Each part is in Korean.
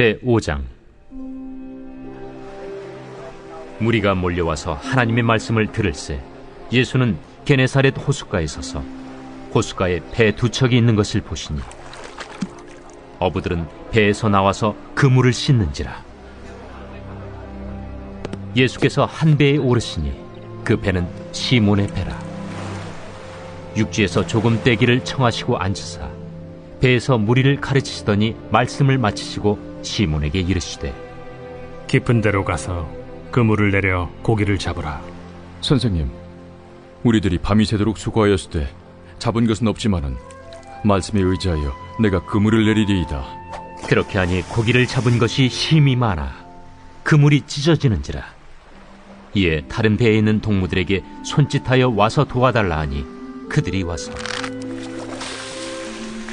제5장. 무리가 몰려와서 하나님의 말씀을 들을새 예수는 게네사렛 호숫가에 서서 호숫가에 배 두 척이 있는 것을 보시니 어부들은 배에서 나와서 그물을 씻는지라. 예수께서 한 배에 오르시니 그 배는 시몬의 배라. 육지에서 조금 떼기를 청하시고 앉으사 배에서 무리를 가르치시더니 말씀을 마치시고 시몬에게 이르시되, 깊은 데로 가서 그물을 내려 고기를 잡으라. 선생님, 우리들이 밤이 새도록 수고하였을 때 잡은 것은 없지만은 말씀에 의지하여 내가 그물을 내리리이다. 그렇게 하니 고기를 잡은 것이 심히 많아 그물이 찢어지는지라. 이에 다른 배에 있는 동무들에게 손짓하여 와서 도와달라 하니 그들이 와서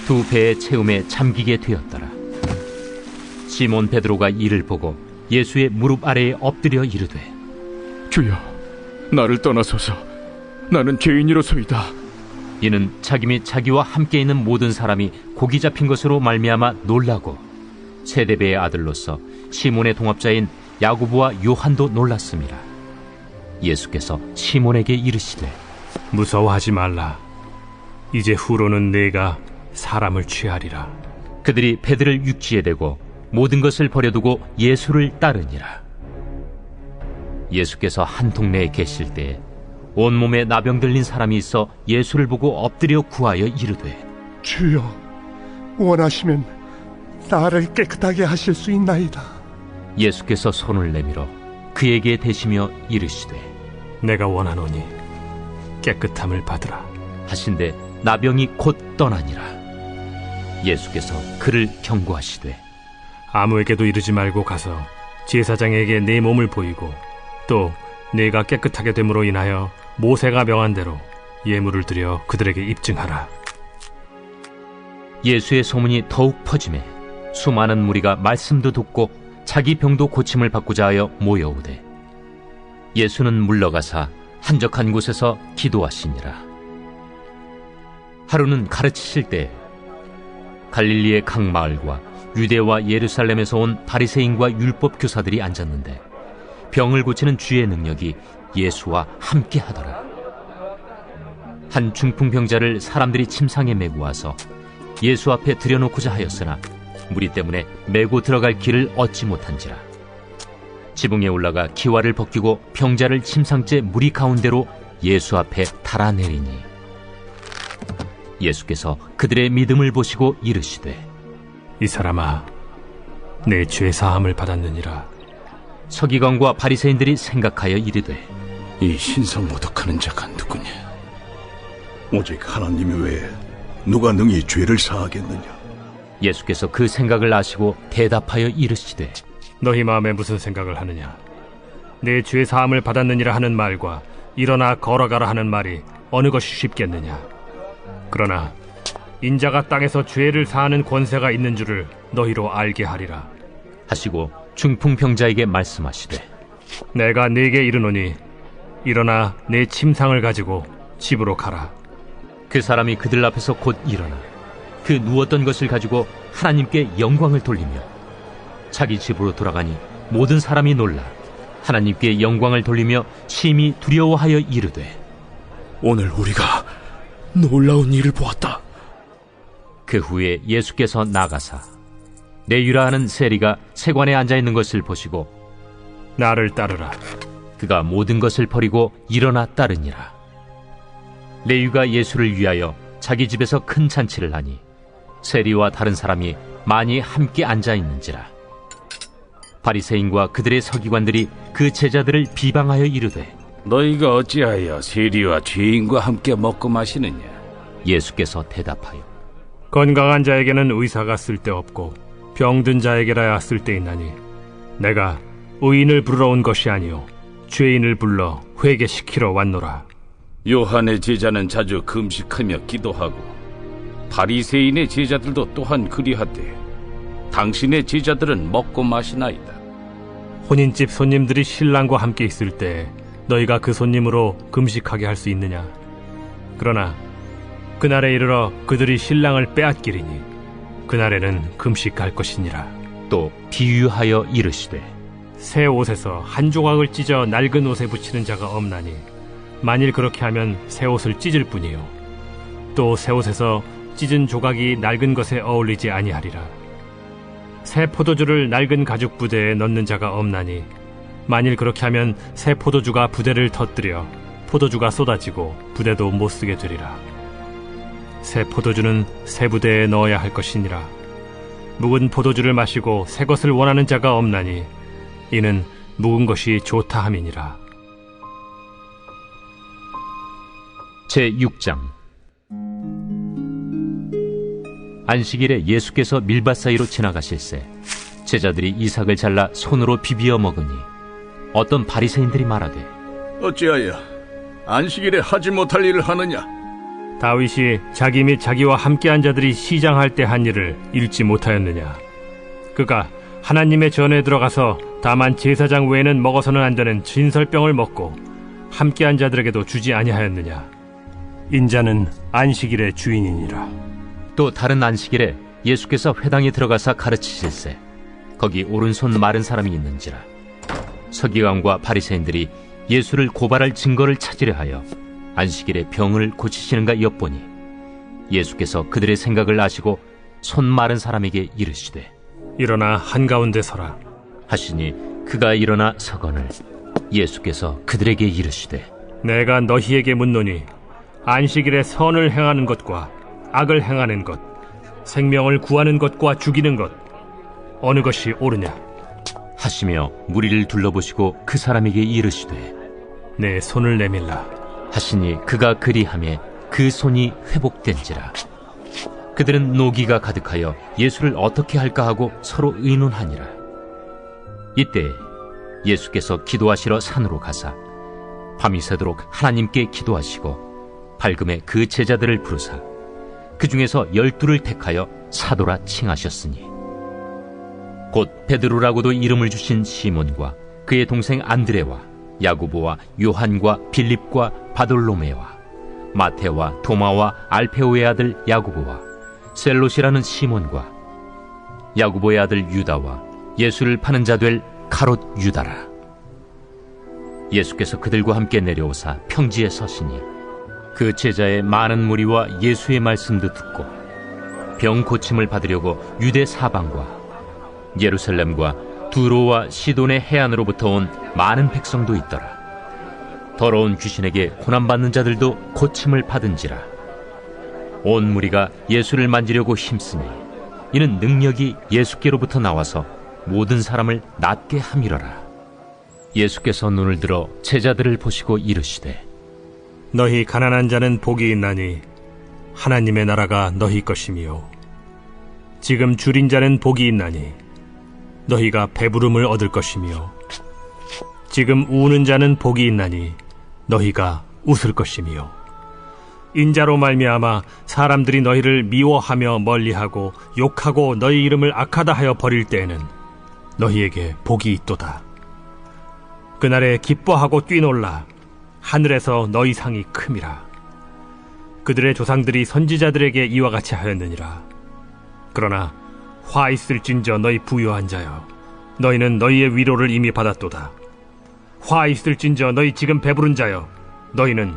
두 배의 채움에 잠기게 되었더라. 시몬 베드로가 이를 보고 예수의 무릎 아래에 엎드려 이르되, 주여, 나를 떠나소서. 나는 죄인이로소이다. 이는 자기 및 자기와 함께 있는 모든 사람이 고기 잡힌 것으로 말미암아 놀라고 세데베의 아들로서 시몬의 동업자인 야고보와 요한도 놀랐습니다. 예수께서 시몬에게 이르시되, 무서워하지 말라. 이제 후로는 내가 사람을 취하리라. 그들이 배들을 육지에 대고 모든 것을 버려두고 예수를 따르니라. 예수께서 한 동네에 계실 때에 온몸에 나병 들린 사람이 있어 예수를 보고 엎드려 구하여 이르되, 주여, 원하시면 나를 깨끗하게 하실 수 있나이다. 예수께서 손을 내밀어 그에게 대시며 이르시되, 내가 원하노니 깨끗함을 받으라 하신대 나병이 곧 떠나니라. 예수께서 그를 경고하시되, 아무에게도 이르지 말고 가서 제사장에게 내 몸을 보이고 또 내가 깨끗하게 됨으로 인하여 모세가 명한 대로 예물을 드려 그들에게 입증하라. 예수의 소문이 더욱 퍼지매 수많은 무리가 말씀도 듣고 자기 병도 고침을 받고자 하여 모여오되, 예수는 물러가사 한적한 곳에서 기도하시니라. 하루는 가르치실 때 갈릴리의 각 마을과 유대와 예루살렘에서 온 바리새인과 율법 교사들이 앉았는데 병을 고치는 주의 능력이 예수와 함께 하더라. 한 중풍병자를 사람들이 침상에 메고 와서 예수 앞에 들여놓고자 하였으나 무리 때문에 메고 들어갈 길을 얻지 못한지라. 지붕에 올라가 기와를 벗기고 병자를 침상째 무리 가운데로 예수 앞에 달아내리니 예수께서 그들의 믿음을 보시고 이르시되, 이 사람아, 내 죄 사함을 받았느니라. 서기관과 바리새인들이 생각하여 이르되, 이 신성모독하는 자가 누구냐? 오직 하나님 외에 누가 능히 죄를 사하겠느냐? 예수께서 그 생각을 아시고 대답하여 이르시되, 너희 마음에 무슨 생각을 하느냐? 내 죄 사함을 받았느니라 하는 말과 일어나 걸어가라 하는 말이 어느 것이 쉽겠느냐? 그러나 인자가 땅에서 죄를 사하는 권세가 있는 줄을 너희로 알게 하리라 하시고 중풍병자에게 말씀하시되, 내가 네게 이르노니 일어나 내 침상을 가지고 집으로 가라. 그 사람이 그들 앞에서 곧 일어나 그 누웠던 것을 가지고 하나님께 영광을 돌리며 자기 집으로 돌아가니 모든 사람이 놀라 하나님께 영광을 돌리며 심히 두려워하여 이르되, 오늘 우리가 놀라운 일을 보았다. 그 후에 예수께서 나가사 네유라 하는 세리가 세관에 앉아있는 것을 보시고 나를 따르라. 그가 모든 것을 버리고 일어나 따르니라. 레위가 예수를 위하여 자기 집에서 큰 잔치를 하니 세리와 다른 사람이 많이 함께 앉아있는지라. 바리새인과 그들의 서기관들이 그 제자들을 비방하여 이르되, 너희가 어찌하여 세리와 죄인과 함께 먹고 마시느냐? 예수께서 대답하여, 건강한 자에게는 의사가 쓸데없고 병든 자에게라야 쓸데있나니 내가 의인을 부르러 온 것이 아니요 죄인을 불러 회개시키러 왔노라. 요한의 제자는 자주 금식하며 기도하고 바리새인의 제자들도 또한 그리하되 당신의 제자들은 먹고 마시나이다. 혼인집 손님들이 신랑과 함께 있을 때 너희가 그 손님으로 금식하게 할 수 있느냐? 그러나 그날에 이르러 그들이 신랑을 빼앗기리니 그날에는 금식할 것이니라. 또 비유하여 이르시되 새 옷에서 한 조각을 찢어 낡은 옷에 붙이는 자가 없나니 만일 그렇게 하면 새 옷을 찢을 뿐이요 또 새 옷에서 찢은 조각이 낡은 것에 어울리지 아니하리라. 새 포도주를 낡은 가죽 부대에 넣는 자가 없나니 만일 그렇게 하면 새 포도주가 부대를 터뜨려 포도주가 쏟아지고 부대도 못 쓰게 되리라. 새 포도주는 새 부대에 넣어야 할 것이니라. 묵은 포도주를 마시고 새 것을 원하는 자가 없나니 이는 묵은 것이 좋다 함이니라. 제6장 안식일에 예수께서 밀밭 사이로 지나가실새 제자들이 이삭을 잘라 손으로 비비어 먹으니 어떤 바리새인들이 말하되 어찌하여 안식일에 하지 못할 일을 하느냐? 다윗이 자기 및 자기와 함께한 자들이 시장할 때 한 일을 읽지 못하였느냐? 그가 하나님의 전에 들어가서 다만 제사장 외에는 먹어서는 안 되는 진설병을 먹고 함께한 자들에게도 주지 아니하였느냐? 인자는 안식일의 주인이니라. 또 다른 안식일에 예수께서 회당에 들어가사 가르치실새 거기 오른손 마른 사람이 있는지라. 서기관과 바리새인들이 예수를 고발할 증거를 찾으려 하여 안식일에 병을 고치시는가 엿보니 예수께서 그들의 생각을 아시고 손 마른 사람에게 이르시되 일어나 한가운데 서라 하시니 그가 일어나 서거늘 예수께서 그들에게 이르시되 내가 너희에게 묻노니 안식일에 선을 행하는 것과 악을 행하는 것, 생명을 구하는 것과 죽이는 것 어느 것이 옳으냐 하시며 무리를 둘러보시고 그 사람에게 이르시되 내 손을 내밀라 하시니 그가 그리하매 그 손이 회복된지라. 그들은 노기가 가득하여 예수를 어떻게 할까 하고 서로 의논하니라. 이때 예수께서 기도하시러 산으로 가사 밤이 새도록 하나님께 기도하시고 밝음에 그 제자들을 부르사 그 중에서 12를 택하여 사도라 칭하셨으니 곧 베드로라고도 이름을 주신 시몬과 그의 동생 안드레와 야고보와 요한과 빌립과 바돌로메와 마테와 도마와 알페오의 아들 야고보와 셀롯이라는 시몬과 야고보의 아들 유다와 예수를 파는 자 될 가롯 유다라. 예수께서 그들과 함께 내려오사 평지에 서시니 그 제자의 많은 무리와 예수의 말씀도 듣고 병 고침을 받으려고 유대 사방과 예루살렘과 두로와 시돈의 해안으로부터 온 많은 백성도 있더라. 더러운 귀신에게 고난받는 자들도 고침을 받은지라. 온 무리가 예수를 만지려고 힘쓰니 이는 능력이 예수께로부터 나와서 모든 사람을 낫게 함이러라. 예수께서 눈을 들어 제자들을 보시고 이르시되 너희 가난한 자는 복이 있나니 하나님의 나라가 너희 것이며 지금 줄인 자는 복이 있나니 너희가 배부름을 얻을 것이며 지금 우는 자는 복이 있나니 너희가 웃을 것이며 인자로 말미암아 사람들이 너희를 미워하며 멀리하고 욕하고 너희 이름을 악하다 하여 버릴 때에는 너희에게 복이 있도다. 그날에 기뻐하고 뛰놀라 하늘에서 너희 상이 큼이라. 그들의 조상들이 선지자들에게 이와 같이 하였느니라. 그러나 화 있을진저 너희 부요한 자여 너희는 너희의 위로를 이미 받았도다. 화 있을진저 너희 지금 배부른 자여 너희는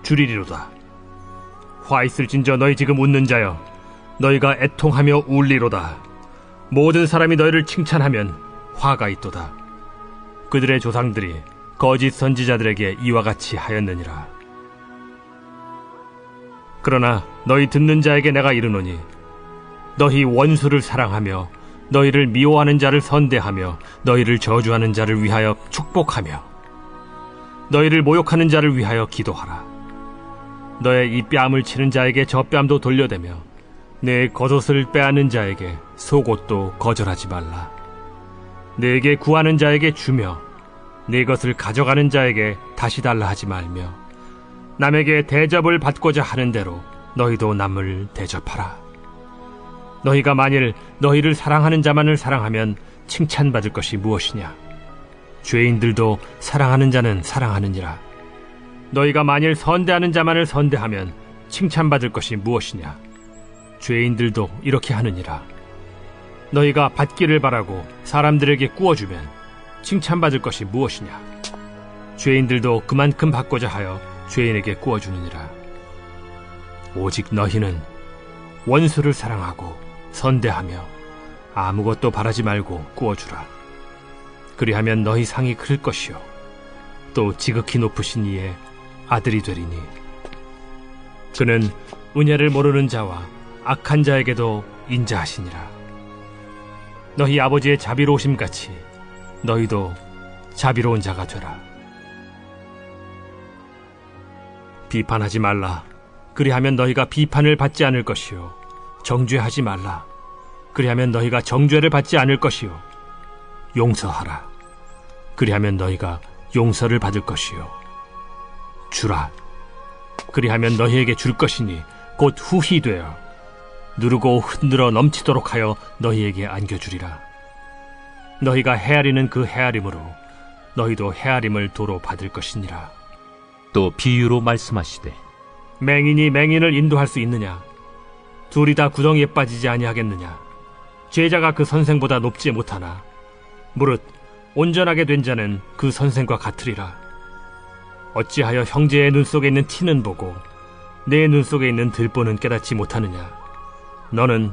줄이리로다. 화 있을진저 너희 지금 웃는 자여 너희가 애통하며 울리로다. 모든 사람이 너희를 칭찬하면 화가 있도다. 그들의 조상들이 거짓 선지자들에게 이와 같이 하였느니라. 그러나 너희 듣는 자에게 내가 이르노니 너희 원수를 사랑하며 너희를 미워하는 자를 선대하며 너희를 저주하는 자를 위하여 축복하며 너희를 모욕하는 자를 위하여 기도하라. 너의 이 뺨을 치는 자에게 저 뺨도 돌려대며 내 겉옷을 빼앗는 자에게 속옷도 거절하지 말라. 내게 구하는 자에게 주며 네 것을 가져가는 자에게 다시 달라 하지 말며 남에게 대접을 받고자 하는 대로 너희도 남을 대접하라. 너희가 만일 너희를 사랑하는 자만을 사랑하면 칭찬받을 것이 무엇이냐? 죄인들도 사랑하는 자는 사랑하느니라. 너희가 만일 선대하는 자만을 선대하면 칭찬받을 것이 무엇이냐? 죄인들도 이렇게 하느니라. 너희가 받기를 바라고 사람들에게 구워주면 칭찬받을 것이 무엇이냐? 죄인들도 그만큼 받고자 하여 죄인에게 구워주느니라. 오직 너희는 원수를 사랑하고 선대하며 아무것도 바라지 말고 구워주라. 그리하면 너희 상이 클 것이요 또 지극히 높으신 이의 아들이 되리니 그는 은혜를 모르는 자와 악한 자에게도 인자하시니라. 너희 아버지의 자비로우심같이 너희도 자비로운 자가 되라. 비판하지 말라. 그리하면 너희가 비판을 받지 않을 것이요 정죄하지 말라. 그리하면 너희가 정죄를 받지 않을 것이요 용서하라. 그리하면 너희가 용서를 받을 것이요 주라. 그리하면 너희에게 줄 것이니 곧 후히 되어 누르고 흔들어 넘치도록 하여 너희에게 안겨주리라. 너희가 헤아리는 그 헤아림으로 너희도 헤아림을 도로 받을 것이니라. 또 비유로 말씀하시되 맹인이 맹인을 인도할 수 있느냐? 둘이 다 구덩이에 빠지지 아니하겠느냐? 제자가 그 선생보다 높지 못하나 무릇 온전하게 된 자는 그 선생과 같으리라. 어찌하여 형제의 눈 속에 있는 티는 보고 내 눈 속에 있는 들보는 깨닫지 못하느냐? 너는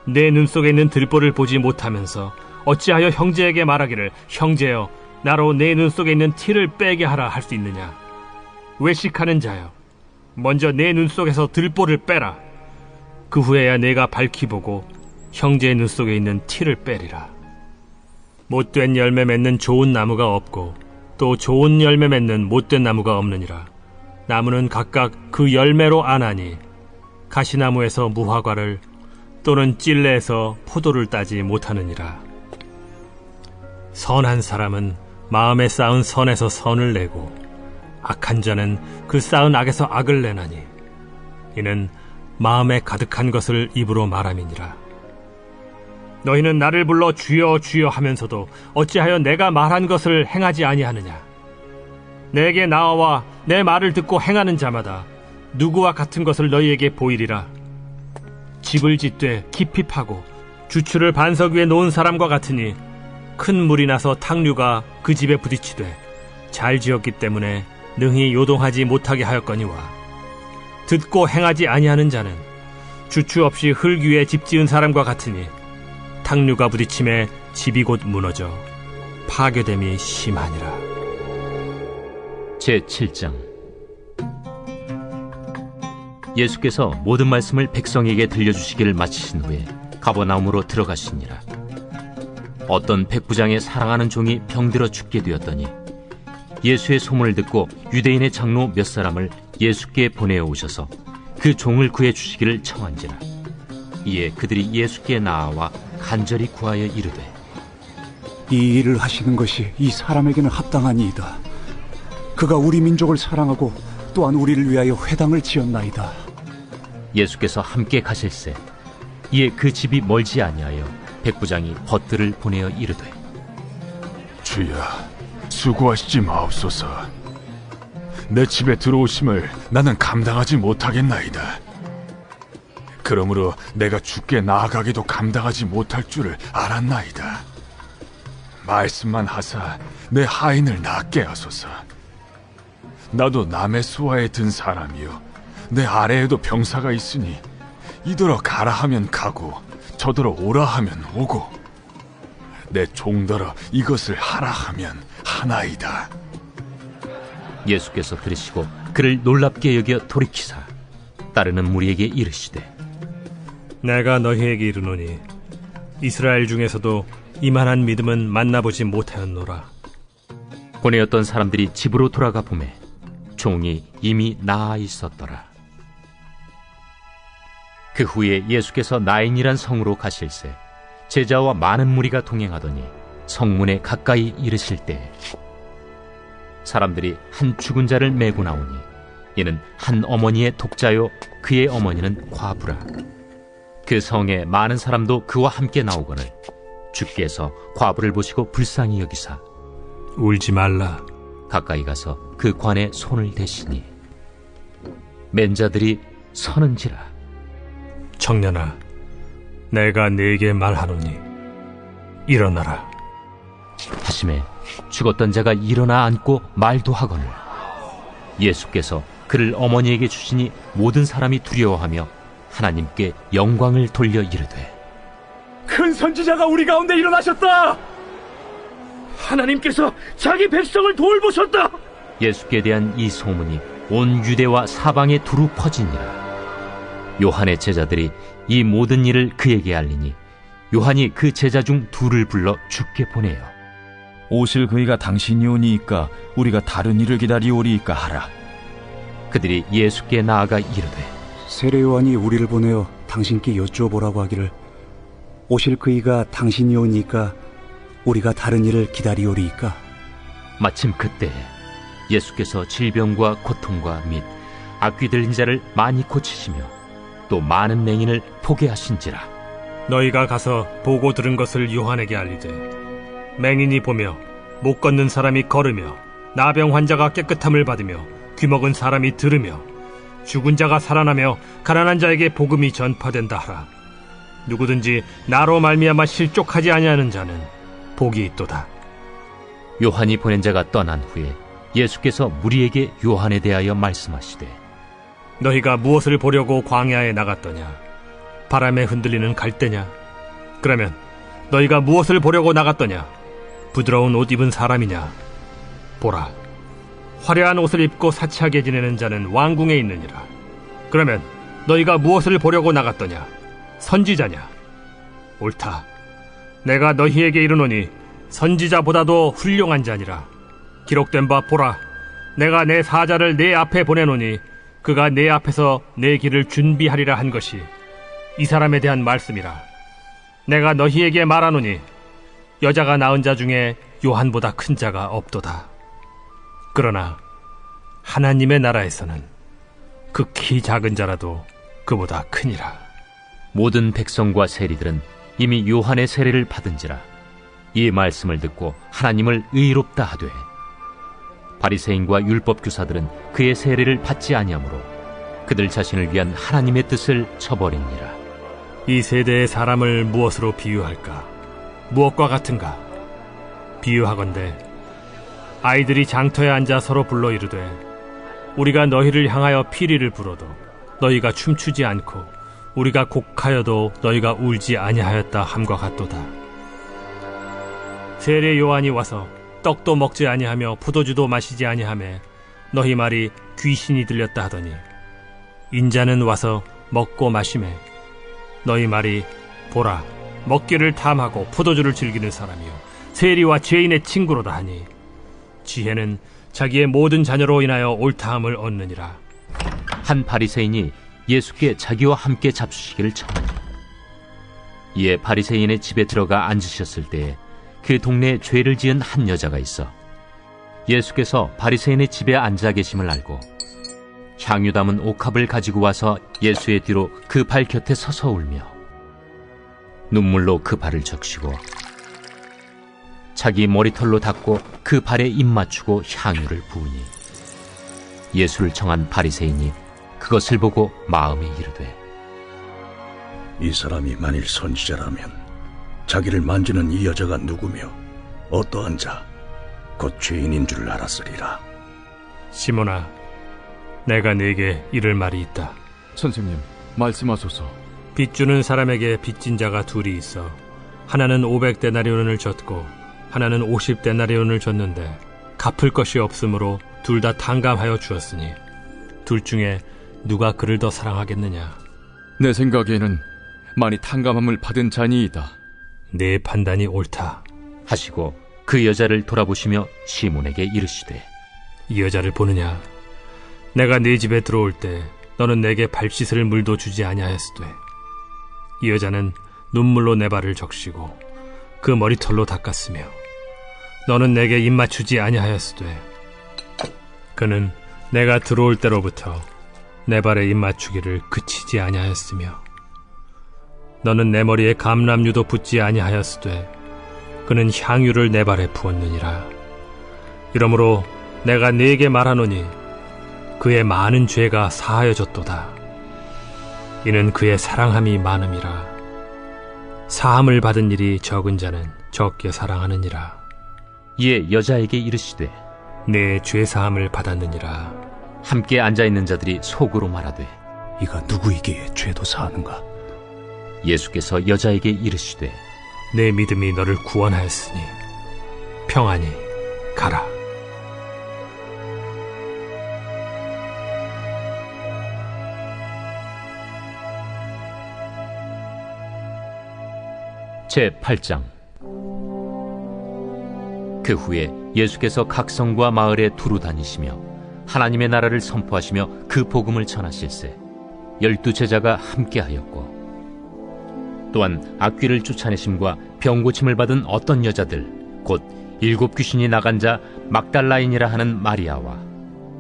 내 눈 속에 있는 들보를 보지 못하면서 어찌하여 형제에게 말하기를 형제여 나로 내 눈 속에 있는 티를 빼게 하라 할 수 있느냐? 외식하는 자여 먼저 내 눈 속에서 들보를 빼라. 그 후에야 내가 밝히 보고 형제의 눈 속에 있는 티를 빼리라. 못된 열매 맺는 좋은 나무가 없고 또 좋은 열매 맺는 못된 나무가 없느니라. 나무는 각각 그 열매로 아나니 가시나무에서 무화과를 또는 찔레에서 포도를 따지 못하느니라. 선한 사람은 마음에 쌓은 선에서 선을 내고 악한 자는 그 쌓은 악에서 악을 내나니 이는 마음에 가득한 것을 입으로 말함이니라. 너희는 나를 불러 주여 주여 하면서도 어찌하여 내가 말한 것을 행하지 아니하느냐? 내게 나와 내 말을 듣고 행하는 자마다 누구와 같은 것을 너희에게 보이리라. 집을 짓되 깊이 파고 주추를 반석 위에 놓은 사람과 같으니 큰 물이 나서 탕류가 그 집에 부딪히되 잘 지었기 때문에 능히 요동하지 못하게 하였거니와 듣고 행하지 아니하는 자는 주추 없이 흙 위에 집 지은 사람과 같으니 탕류가 부딪힘에 집이 곧 무너져 파괴됨이 심하니라. 제7장. 예수께서 모든 말씀을 백성에게 들려주시기를 마치신 후에 가버나움으로 들어가시니라. 어떤 백부장의 사랑하는 종이 병들어 죽게 되었더니 예수의 소문을 듣고 유대인의 장로 몇 사람을 예수께 보내어 오셔서 그 종을 구해 주시기를 청한지라. 이에 그들이 예수께 나아와 간절히 구하여 이르되 이 일을 하시는 것이 이 사람에게는 합당하니이다. 그가 우리 민족을 사랑하고 또한 우리를 위하여 회당을 지었나이다. 예수께서 함께 가실새 이에 그 집이 멀지 아니하여 백부장이 벗들을 보내어 이르되 주여 수고하시지 마옵소서. 내 집에 들어오심을 나는 감당하지 못하겠나이다. 그러므로 내가 주께 나아가기도 감당하지 못할 줄을 알았나이다. 말씀만 하사 내 하인을 낫게 하소서. 나도 남의 수하에 든 사람이요 내 아래에도 병사가 있으니 이더러 가라 하면 가고 저더러 오라 하면 오고 내 종더러 이것을 하라 하면 하나이다. 예수께서 들으시고 그를 놀랍게 여겨 돌이키사 따르는 무리에게 이르시되 내가 너희에게 이르노니 이스라엘 중에서도 이만한 믿음은 만나보지 못하였노라. 보내었던 사람들이 집으로 돌아가 보매 종이 이미 나아 있었더라. 그 후에 예수께서 나인이란 성으로 가실새 제자와 많은 무리가 동행하더니 성문에 가까이 이르실 때 사람들이 한 죽은 자를 메고 나오니 이는 한 어머니의 독자요 그의 어머니는 과부라. 그 성에 많은 사람도 그와 함께 나오거늘 주께서 과부를 보시고 불쌍히 여기사 울지 말라. 가까이 가서 그 관에 손을 대시니 맨 자들이 서는지라. 청년아, 내가 네게 말하노니 일어나라 하심에 죽었던 자가 일어나 앉고 말도 하거늘 예수께서 그를 어머니에게 주시니 모든 사람이 두려워하며 하나님께 영광을 돌려 이르되 큰 선지자가 우리 가운데 일어나셨다. 하나님께서 자기 백성을 돌보셨다. 예수께 대한 이 소문이 온 유대와 사방에 두루 퍼지니라. 요한의 제자들이 이 모든 일을 그에게 알리니 요한이 그 제자 중 둘을 불러 주께 보내어 오실 그이가 당신이 오니이까 우리가 다른 일을 기다리오리이까 하라. 그들이 예수께 나아가 이르되 세례 요한이 우리를 보내어 당신께 여쭈어보라고 하기를 오실 그이가 당신이 오니까 우리가 다른 일을 기다리오리이까. 마침 그때에 예수께서 질병과 고통과 및 악귀 들린 자를 많이 고치시며 또 많은 맹인을 보게 하신지라. 너희가 가서 보고 들은 것을 요한에게 알리되 맹인이 보며 못 걷는 사람이 걸으며 나병 환자가 깨끗함을 받으며 귀먹은 사람이 들으며 죽은 자가 살아나며 가난한 자에게 복음이 전파된다 하라. 누구든지 나로 말미암아 실족하지 아니하는 자는 복이 있도다. 요한이 보낸 자가 떠난 후에 예수께서 무리에게 요한에 대하여 말씀하시되 너희가 무엇을 보려고 광야에 나갔더냐? 바람에 흔들리는 갈대냐? 그러면 너희가 무엇을 보려고 나갔더냐? 부드러운 옷 입은 사람이냐? 보라, 화려한 옷을 입고 사치하게 지내는 자는 왕궁에 있느니라. 그러면 너희가 무엇을 보려고 나갔더냐? 선지자냐? 옳다. 내가 너희에게 이르노니 선지자보다도 훌륭한 자니라. 기록된 바 보라, 내가 내 사자를 내 앞에 보내노니 그가 내 앞에서 내 길을 준비하리라 한 것이 이 사람에 대한 말씀이라. 내가 너희에게 말하노니 여자가 낳은 자 중에 요한보다 큰 자가 없도다. 그러나 하나님의 나라에서는 극히 작은 자라도 그보다 크니라. 모든 백성과 세리들은 이미 요한의 세례를 받은지라. 이 말씀을 듣고 하나님을 의롭다 하되 바리새인과 율법교사들은 그의 세례를 받지 아니하므로 그들 자신을 위한 하나님의 뜻을 저버리니라. 이 세대의 사람을 무엇으로 비유할까? 무엇과 같은가? 비유하건대 아이들이 장터에 앉아 서로 불러 이르되 우리가 너희를 향하여 피리를 불어도 너희가 춤추지 않고 우리가 곡하여도 너희가 울지 아니하였다 함과 같도다. 세례 요한이 와서 떡도 먹지 아니하며 포도주도 마시지 아니하매 너희 말이 귀신이 들렸다 하더니 인자는 와서 먹고 마시매 너희 말이 보라, 먹기를 탐하고 포도주를 즐기는 사람이요 세리와 죄인의 친구로다 하니 지혜는 자기의 모든 자녀로 인하여 옳다함을 얻느니라. 한 바리새인이 예수께 자기와 함께 잡수시기를 청하니 이에 바리새인의 집에 들어가 앉으셨을 때에 그 동네에 죄를 지은 한 여자가 있어 예수께서 바리새인의 집에 앉아 계심을 알고 향유 담은 옥합을 가지고 와서 예수의 뒤로 그 발 곁에 서서 울며 눈물로 그 발을 적시고 자기 머리털로 닦고 그 발에 입 맞추고 향유를 부으니 예수를 청한 바리새인이 그것을 보고 마음에 이르되 이 사람이 만일 선지자라면 자기를 만지는 이 여자가 누구며 어떠한 자, 곧 죄인인 줄 알았으리라. 시몬아, 내가 네게 이를 말이 있다. 선생님, 말씀하소서. 빚 주는 사람에게 빚진 자가 둘이 있어 하나는 500데나리온을 줬고 하나는 50데나리온을 줬는데 갚을 것이 없으므로 둘 다 탕감하여 주었으니 둘 중에 누가 그를 더 사랑하겠느냐? 내 생각에는 많이 탕감함을 받은 자니이다. 내 판단이 옳다 하시고 그 여자를 돌아보시며 시몬에게 이르시되 이 여자를 보느냐? 내가 네 집에 들어올 때 너는 내게 발 씻을 물도 주지 아니하였으되 이 여자는 눈물로 내 발을 적시고 그 머리털로 닦았으며 너는 내게 입 맞추지 아니하였으되 그는 내가 들어올 때로부터 내 발에 입 맞추기를 그치지 아니하였으며 너는 내 머리에 감람유도 붓지 아니하였으되 그는 향유를 내 발에 부었느니라. 이러므로 내가 네게 말하노니 그의 많은 죄가 사하여졌도다. 이는 그의 사랑함이 많음이라. 사함을 받은 일이 적은 자는 적게 사랑하느니라. 이에 여자에게 이르시되 내 죄사함을 받았느니라. 함께 앉아있는 자들이 속으로 말하되 이가 누구이기에 죄도 사하는가? 예수께서 여자에게 이르시되 내 믿음이 너를 구원하였으니 평안히 가라. 제8장. 그 후에 예수께서 각 성과 마을에 두루 다니시며 하나님의 나라를 선포하시며 그 복음을 전하실세 12 제자가 함께하였고, 또한 악귀를 쫓아내심과 병고침을 받은 어떤 여자들 곧 7 귀신이 나간 자 막달라인이라 하는 마리아와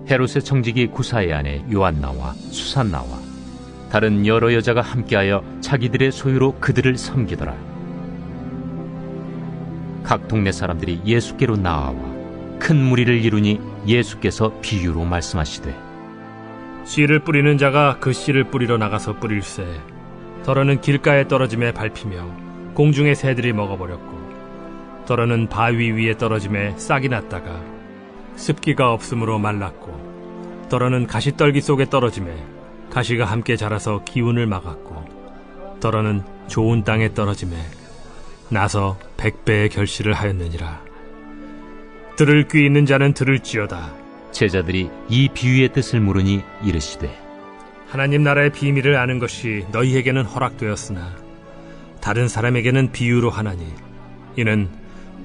헤롯의 청지기 구사의 아내 요한나와 수산나와 다른 여러 여자가 함께하여 자기들의 소유로 그들을 섬기더라. 각 동네 사람들이 예수께로 나아와 큰 무리를 이루니 예수께서 비유로 말씀하시되 씨를 뿌리는 자가 그 씨를 뿌리러 나가서 뿌릴새 더러는 길가에 떨어짐에 밟히며 공중의 새들이 먹어버렸고, 더러는 바위 위에 떨어짐에 싹이 났다가 습기가 없으므로 말랐고, 더러는 가시떨기 속에 떨어짐에 가시가 함께 자라서 기운을 막았고, 더러는 좋은 땅에 떨어짐에 나서 100배의 결실을 하였느니라. 들을 귀 있는 자는 들을지어다. 제자들이 이 비유의 뜻을 물으니 이르시되 하나님 나라의 비밀을 아는 것이 너희에게는 허락되었으나 다른 사람에게는 비유로 하나니, 이는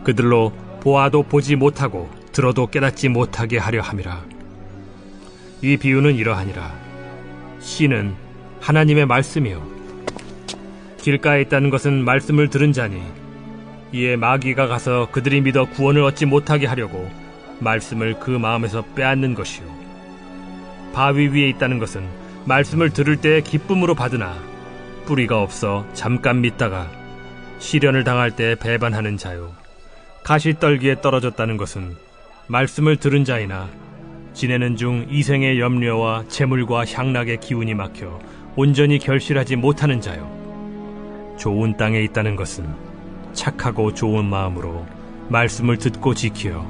그들로 보아도 보지 못하고 들어도 깨닫지 못하게 하려 함이라. 이 비유는 이러하니라. 씨는 하나님의 말씀이요 길가에 있다는 것은 말씀을 들은 자니, 이에 마귀가 가서 그들이 믿어 구원을 얻지 못하게 하려고 말씀을 그 마음에서 빼앗는 것이요 바위 위에 있다는 것은 말씀을 들을 때에 기쁨으로 받으나 뿌리가 없어 잠깐 믿다가 시련을 당할 때 배반하는 자요 가시떨기에 떨어졌다는 것은 말씀을 들은 자이나 지내는 중 이생의 염려와 재물과 향락의 기운이 막혀 온전히 결실하지 못하는 자요 좋은 땅에 있다는 것은 착하고 좋은 마음으로 말씀을 듣고 지키어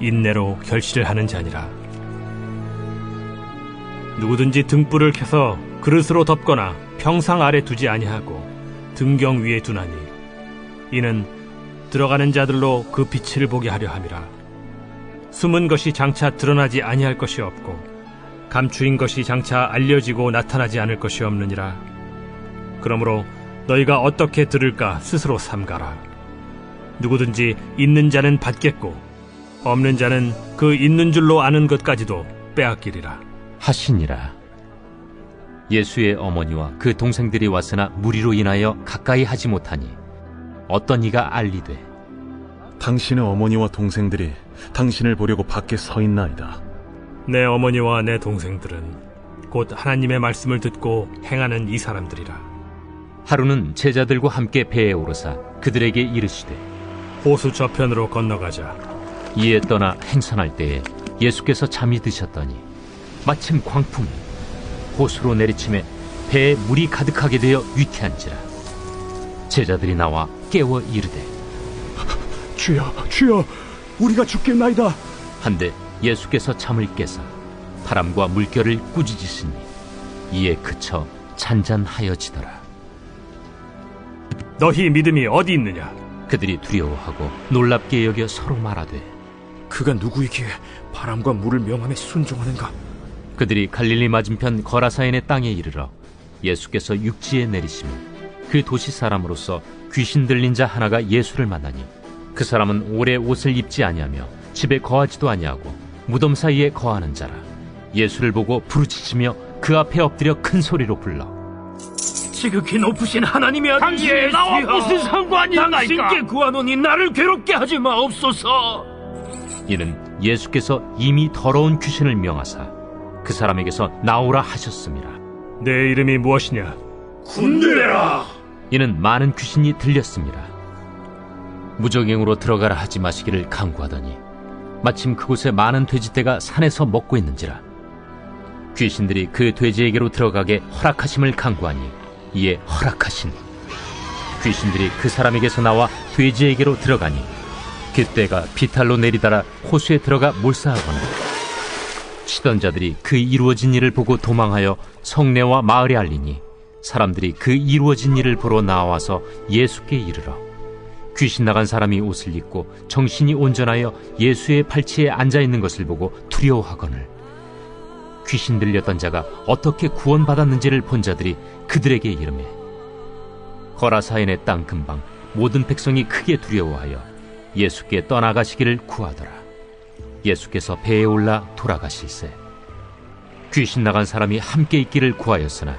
인내로 결실을 하는 자니라. 누구든지 등불을 켜서 그릇으로 덮거나 평상 아래 두지 아니하고 등경 위에 두나니, 이는 들어가는 자들로 그 빛을 보게 하려 함이라. 숨은 것이 장차 드러나지 아니할 것이 없고 감추인 것이 장차 알려지고 나타나지 않을 것이 없느니라. 그러므로 너희가 어떻게 들을까 스스로 삼가라. 누구든지 있는 자는 받겠고 없는 자는 그 있는 줄로 아는 것까지도 빼앗기리라 하시니라. 예수의 어머니와 그 동생들이 왔으나 무리로 인하여 가까이 하지 못하니 어떤 이가 알리되 당신의 어머니와 동생들이 당신을 보려고 밖에 서 있나이다. 내 어머니와 내 동생들은 곧 하나님의 말씀을 듣고 행하는 이 사람들이라. 하루는 제자들과 함께 배에 오르사 그들에게 이르시되 호수 저편으로 건너가자. 이에 떠나 행선할 때에 예수께서 잠이 드셨더니 마침 광풍이 호수로 내리침에 배에 물이 가득하게 되어 위태한지라. 제자들이 나와 깨워 이르되 주여, 주여, 우리가 죽겠나이다. 한데 예수께서 잠을 깨사 바람과 물결을 꾸짖으시니 이에 그쳐 잔잔하여지더라. 너희 믿음이 어디 있느냐? 그들이 두려워하고 놀랍게 여겨 서로 말하되 그가 누구이기에 바람과 물을 명함에 순종하는가? 그들이 갈릴리 맞은편 거라사인의 땅에 이르러 예수께서 육지에 내리시며 그 도시 사람으로서 귀신 들린 자 하나가 예수를 만나니, 그 사람은 오래 옷을 입지 아니하며 집에 거하지도 아니하고 무덤 사이에 거하는 자라. 예수를 보고 부르짖으며 그 앞에 엎드려 큰 소리로 불러 지극히 높으신 하나님의 아들 당신이 나와 무슨 상관이 있나이까? 당신께 구하노니 나를 괴롭게 하지 마옵소서. 이는 예수께서 이미 더러운 귀신을 명하사 그 사람에게서 나오라 하셨습니다. 내 이름이 무엇이냐? 군대라. 이는 많은 귀신이 들렸습니다. 무적행으로 들어가라 하지 마시기를 강구하더니 마침 그곳에 많은 돼지떼가 산에서 먹고 있는지라. 귀신들이 그 돼지에게로 들어가게 허락하심을 강구하니 이에 허락하시니 귀신들이 그 사람에게서 나와 돼지에게로 들어가니 그때가 비탈로 내리달아 호수에 들어가 몰사하거나 치던 자들이 그 이루어진 일을 보고 도망하여 성내와 마을에 알리니 사람들이 그 이루어진 일을 보러 나와서 예수께 이르러 귀신 나간 사람이 옷을 입고 정신이 온전하여 예수의 팔치에 앉아있는 것을 보고 두려워하거늘 귀신 들렸던 자가 어떻게 구원받았는지를 본 자들이 그들에게 이르매 거라사인의 땅 근방 모든 백성이 크게 두려워하여 예수께 떠나가시기를 구하더라. 예수께서 배에 올라 돌아가실세 귀신 나간 사람이 함께 있기를 구하였으나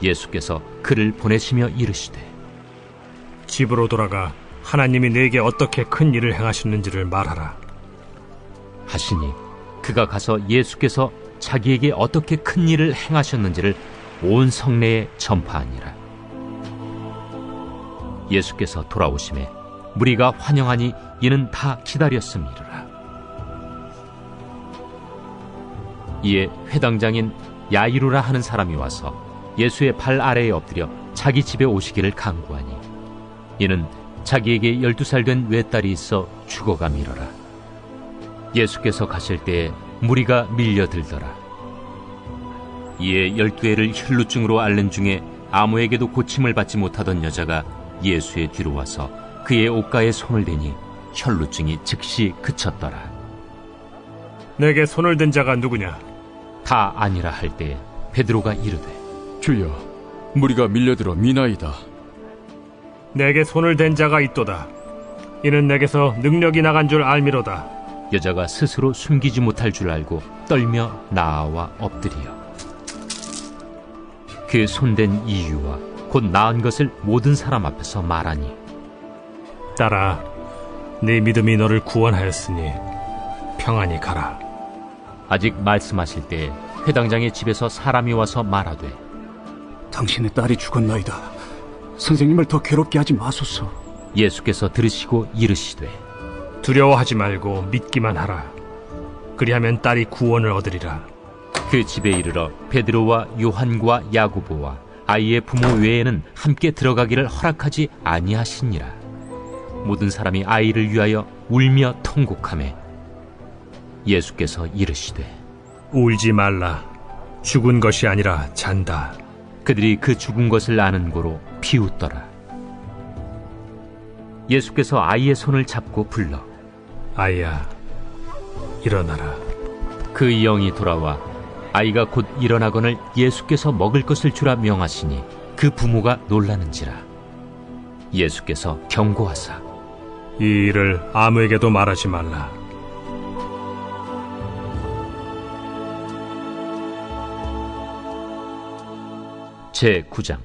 예수께서 그를 보내시며 이르시되 집으로 돌아가 하나님이 내게 어떻게 큰 일을 행하셨는지를 말하라 하시니 그가 가서 예수께서 자기에게 어떻게 큰 일을 행하셨는지를 온 성내에 전파하니라. 예수께서 돌아오심에 무리가 환영하니 이는 다 기다렸음이라. 이에 회당장인 야이루라 하는 사람이 와서 예수의 발 아래에 엎드려 자기 집에 오시기를 간구하니 이는 자기에게 12살 된 외딸이 있어 죽어가미러라. 예수께서 가실 때에 무리가 밀려들더라. 이에 12해를 혈루증으로 앓는 중에 아무에게도 고침을 받지 못하던 여자가 예수의 뒤로 와서 그의 옷가에 손을 대니 혈루증이 즉시 그쳤더라. 내게 손을 댄 자가 누구냐? 다 아니라 할 때에 베드로가 이르되 주여, 무리가 밀려들어 미나이다. 내게 손을 댄 자가 있도다. 이는 내게서 능력이 나간 줄 알미로다. 여자가 스스로 숨기지 못할 줄 알고 떨며 나아와 엎드리어 그 손댄 이유와 곧 나은 것을 모든 사람 앞에서 말하니 딸아, 네 믿음이 너를 구원하였으니 평안히 가라. 아직 말씀하실 때에 회당장의 집에서 사람이 와서 말하되 당신의 딸이 죽었나이다. 선생님을 더 괴롭게 하지 마소서. 예수께서 들으시고 이르시되 두려워하지 말고 믿기만 하라. 그리하면 딸이 구원을 얻으리라. 그 집에 이르러 베드로와 요한과 야고보와 아이의 부모 외에는 함께 들어가기를 허락하지 아니하시니라. 모든 사람이 아이를 위하여 울며 통곡하매 예수께서 이르시되 울지 말라. 죽은 것이 아니라 잔다. 그들이 그 죽은 것을 아는 고로 비웃더라. 예수께서 아이의 손을 잡고 불러 아이야, 일어나라. 그 영이 돌아와 아이가 곧 일어나거늘 예수께서 먹을 것을 주라 명하시니 그 부모가 놀라는지라. 예수께서 경고하사 이 일을 아무에게도 말하지 말라. 제9장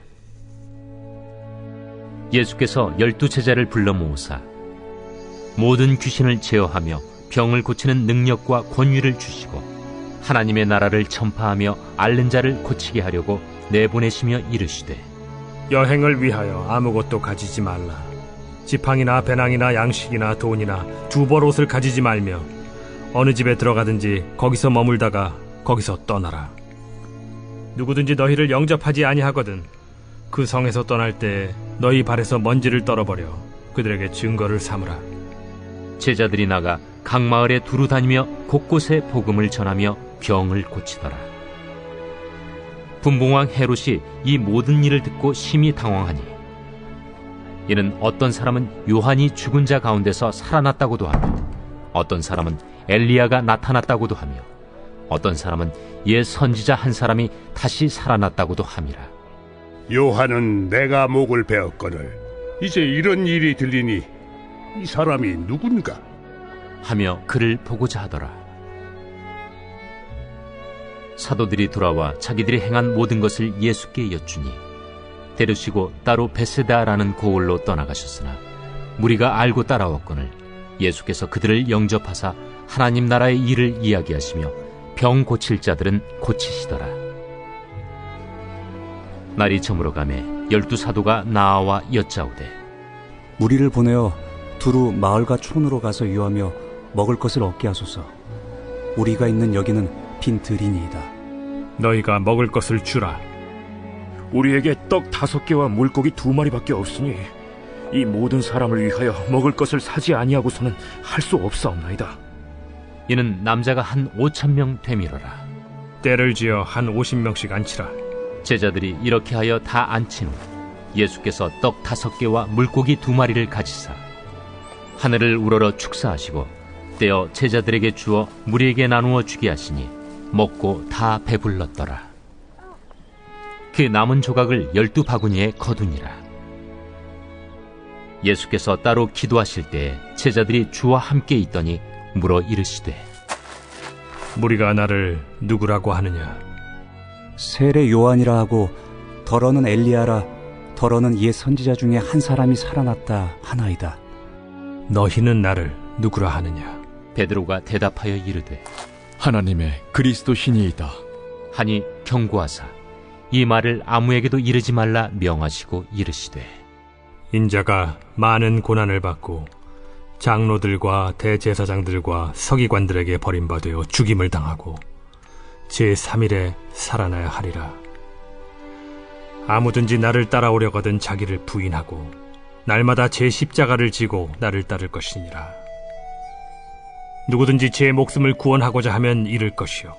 예수께서 12제자를 불러 모으사 모든 귀신을 제어하며 병을 고치는 능력과 권위를 주시고 하나님의 나라를 전파하며 앓는 자를 고치게 하려고 내보내시며 이르시되 여행을 위하여 아무것도 가지지 말라. 지팡이나 배낭이나 양식이나 돈이나 두벌 옷을 가지지 말며 어느 집에 들어가든지 거기서 머물다가 거기서 떠나라. 누구든지 너희를 영접하지 아니하거든 그 성에서 떠날 때 너희 발에서 먼지를 떨어버려 그들에게 증거를 삼으라. 제자들이 나가 각 마을에 두루 다니며 곳곳에 복음을 전하며 병을 고치더라. 분봉왕 헤롯이 이 모든 일을 듣고 심히 당황하니 이는 어떤 사람은 요한이 죽은 자 가운데서 살아났다고도 하며 어떤 사람은 엘리야가 나타났다고도 하며 어떤 사람은 옛 선지자 한 사람이 다시 살아났다고도 함이라. 요한은 내가 목을 베었거늘 이제 이런 일이 들리니 이 사람이 누군가 하며 그를 보고자 하더라. 사도들이 돌아와 자기들이 행한 모든 것을 예수께 여쭈니 데려시고 따로 베세다라는 고을로 떠나가셨으나 무리가 알고 따라왔거늘 예수께서 그들을 영접하사 하나님 나라의 일을 이야기하시며 병 고칠 자들은 고치시더라. 날이 저물어가매 12사도가 나아와 여짜오되 무리를 보내어 두루 마을과 촌으로 가서 유하며 먹을 것을 얻게 하소서. 우리가 있는 여기는 빈 들이니이다. 너희가 먹을 것을 주라. 우리에게 떡 5개와 물고기 2마리밖에 없으니 이 모든 사람을 위하여 먹을 것을 사지 아니하고서는 할 수 없사옵나이다. 이는 남자가 한 5,000명 되밀어라. 때를 지어 한 50명씩 앉히라. 제자들이 이렇게 하여 다 앉힌 후 예수께서 떡 5개와 물고기 2마리를 가지사 하늘을 우러러 축사하시고 떼어 제자들에게 주어 무리에게 나누어 주게 하시니 먹고 다 배불렀더라. 그 남은 조각을 12바구니에 거두니라. 예수께서 따로 기도하실 때 제자들이 주와 함께 있더니 물어 이르시되 무리가 나를 누구라고 하느냐? 세례 요한이라 하고 더러는 엘리야라 더러는 옛 선지자 중에 한 사람이 살아났다 하나이다. 너희는 나를 누구라 하느냐? 베드로가 대답하여 이르되 하나님의 그리스도 신이이다 하니 경고하사 이 말을 아무에게도 이르지 말라 명하시고 이르시되 인자가 많은 고난을 받고 장로들과 대제사장들과 서기관들에게 버림받아 죽임을 당하고 제3일에 살아나야 하리라. 아무든지 나를 따라오려거든 자기를 부인하고 날마다 제 십자가를 지고 나를 따를 것이니라. 누구든지 제 목숨을 구원하고자 하면 잃을 것이요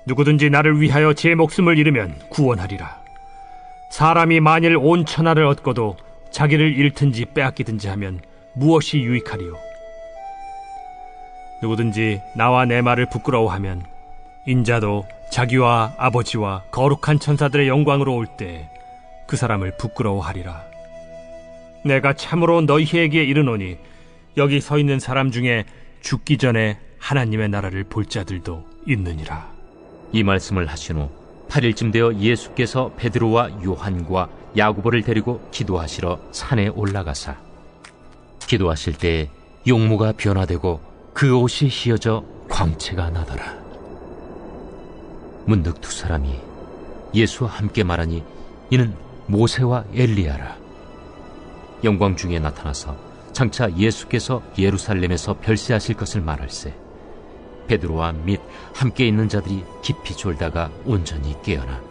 누구든지 나를 위하여 제 목숨을 잃으면 구원하리라. 사람이 만일 온 천하를 얻고도 자기를 잃든지 빼앗기든지 하면 무엇이 유익하리요? 누구든지 나와 내 말을 부끄러워하면 인자도 자기와 아버지와 거룩한 천사들의 영광으로 올 때 그 사람을 부끄러워하리라. 내가 참으로 너희에게 이르노니 여기 서 있는 사람 중에 죽기 전에 하나님의 나라를 볼 자들도 있느니라. 이 말씀을 하신 후 8일쯤 되어 예수께서 베드로와 요한과 야고보를 데리고 기도하시러 산에 올라가사 기도하실 때에 용모가 변화되고 그 옷이 휘어져 광채가 나더라. 문득 2사람이 예수와 함께 말하니 이는 모세와 엘리야라. 영광 중에 나타나서 장차 예수께서 예루살렘에서 별세하실 것을 말할세 베드로와 및 함께 있는 자들이 깊이 졸다가 온전히 깨어나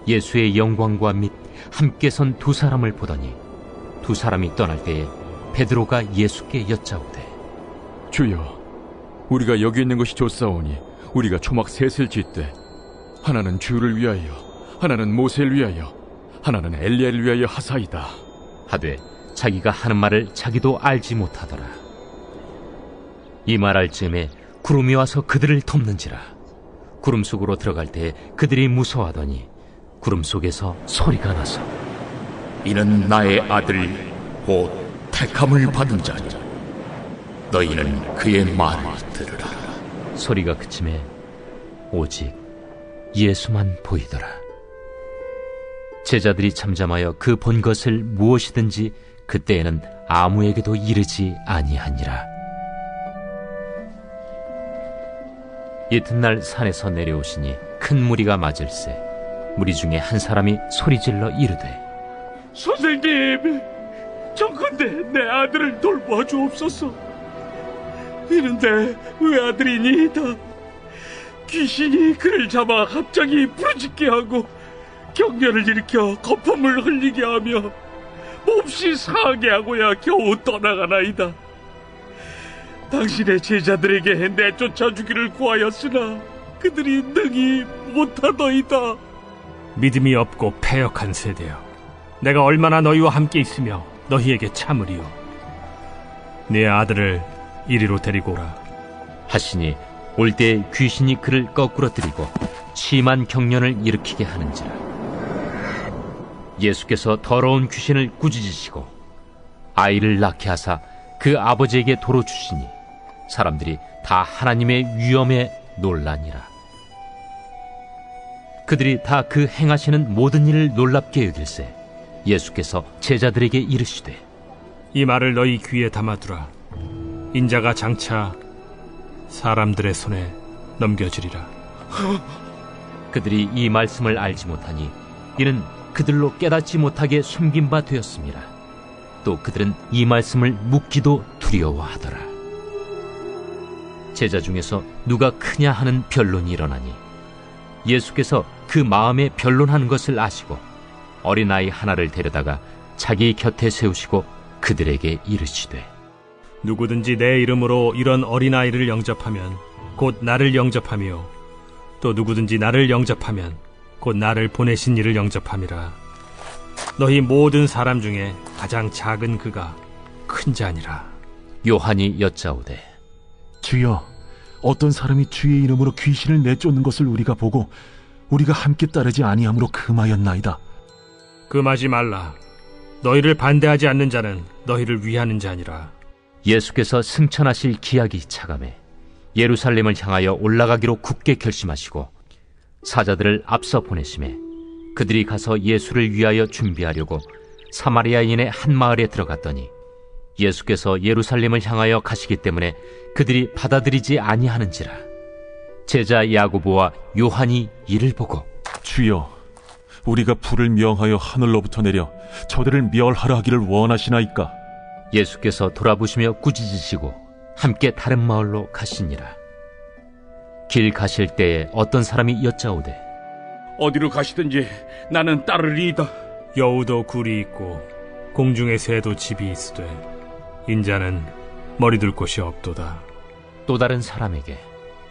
예수의 영광과 및 함께 선 2사람을 보더니 2사람이 떠날 때에 베드로가 예수께 여짜오되 주여 우리가 여기 있는 것이 좋사오니 우리가 초막 셋을 짓되 하나는 주를 위하여 하나는 모세를 위하여 하나는 엘리야를 위하여 하사이다 하되 자기가 하는 말을 자기도 알지 못하더라. 이 말할 즈음에 구름이 와서 그들을 덮는지라. 구름 속으로 들어갈 때 그들이 무서워하더니 구름 속에서 소리가 나서 이는 나의 아들 곧 택함을 받은 자니라. 너희는 그의 말을 들으라. 소리가 그침에 오직 예수만 보이더라. 제자들이 잠잠하여 그 본 것을 무엇이든지 그때에는 아무에게도 이르지 아니하니라. 이튿날 산에서 내려오시니 큰 무리가 맞을세 무리 중에 한 사람이 소리질러 이르되 선생님, 정컨대 내 아들을 돌보아 주옵소서. 이는 내 외아들이니이다. 귀신이 그를 잡아 갑자기 부르짖게 하고 경련을 일으켜 거품을 흘리게 하며 몹시 상하게 하고야 겨우 떠나가나이다. 당신의 제자들에게 내쫓아 주기를 구하였으나 그들이 능히 못하더이다. 믿음이 없고 패역한 세대여, 내가 얼마나 너희와 함께 있으며 너희에게 참으리요. 네 아들을 이리로 데리고 오라 하시니 올 때 귀신이 그를 거꾸러뜨리고 심한 경련을 일으키게 하는지라. 예수께서 더러운 귀신을 꾸짖으시고 아이를 낳게 하사 그 아버지에게 도로 주시니 사람들이 다 하나님의 위엄에 놀라니라. 그들이 다 그 행하시는 모든 일을 놀랍게 여길세 예수께서 제자들에게 이르시되 이 말을 너희 귀에 담아두라. 인자가 장차 사람들의 손에 넘겨지리라. 그들이 이 말씀을 알지 못하니 이는 그들로 깨닫지 못하게 숨긴 바 되었습니다. 또 그들은 이 말씀을 묻기도 두려워하더라. 제자 중에서 누가 크냐 하는 변론이 일어나니 예수께서 그 마음에 변론하는 것을 아시고 어린아이 하나를 데려다가 자기 곁에 세우시고 그들에게 이르시되 누구든지 내 이름으로 이런 어린아이를 영접하면 곧 나를 영접하며 또 누구든지 나를 영접하면 곧 나를 보내신 이를 영접함이라. 너희 모든 사람 중에 가장 작은 그가 큰 자니라. 요한이 여짜오되 주여, 어떤 사람이 주의 이름으로 귀신을 내쫓는 것을 우리가 보고 우리가 함께 따르지 아니함으로 금하였나이다. 금하지 말라. 너희를 반대하지 않는 자는 너희를 위하는 자니라. 예수께서 승천하실 기약이 차감해 예루살렘을 향하여 올라가기로 굳게 결심하시고 사자들을 앞서 보내심에 그들이 가서 예수를 위하여 준비하려고 사마리아인의 한 마을에 들어갔더니 예수께서 예루살렘을 향하여 가시기 때문에 그들이 받아들이지 아니하는지라. 제자 야고보와 요한이 이를 보고 주여, 우리가 불을 명하여 하늘로부터 내려 저들을 멸하라 하기를 원하시나이까? 예수께서 돌아보시며 꾸짖으시고 함께 다른 마을로 가시니라. 길 가실 때에 어떤 사람이 여짜오되 어디로 가시든지 나는 따르리이다. 여우도 굴이 있고 공중의 새도 집이 있으되 인자는 머리둘 곳이 없도다. 또 다른 사람에게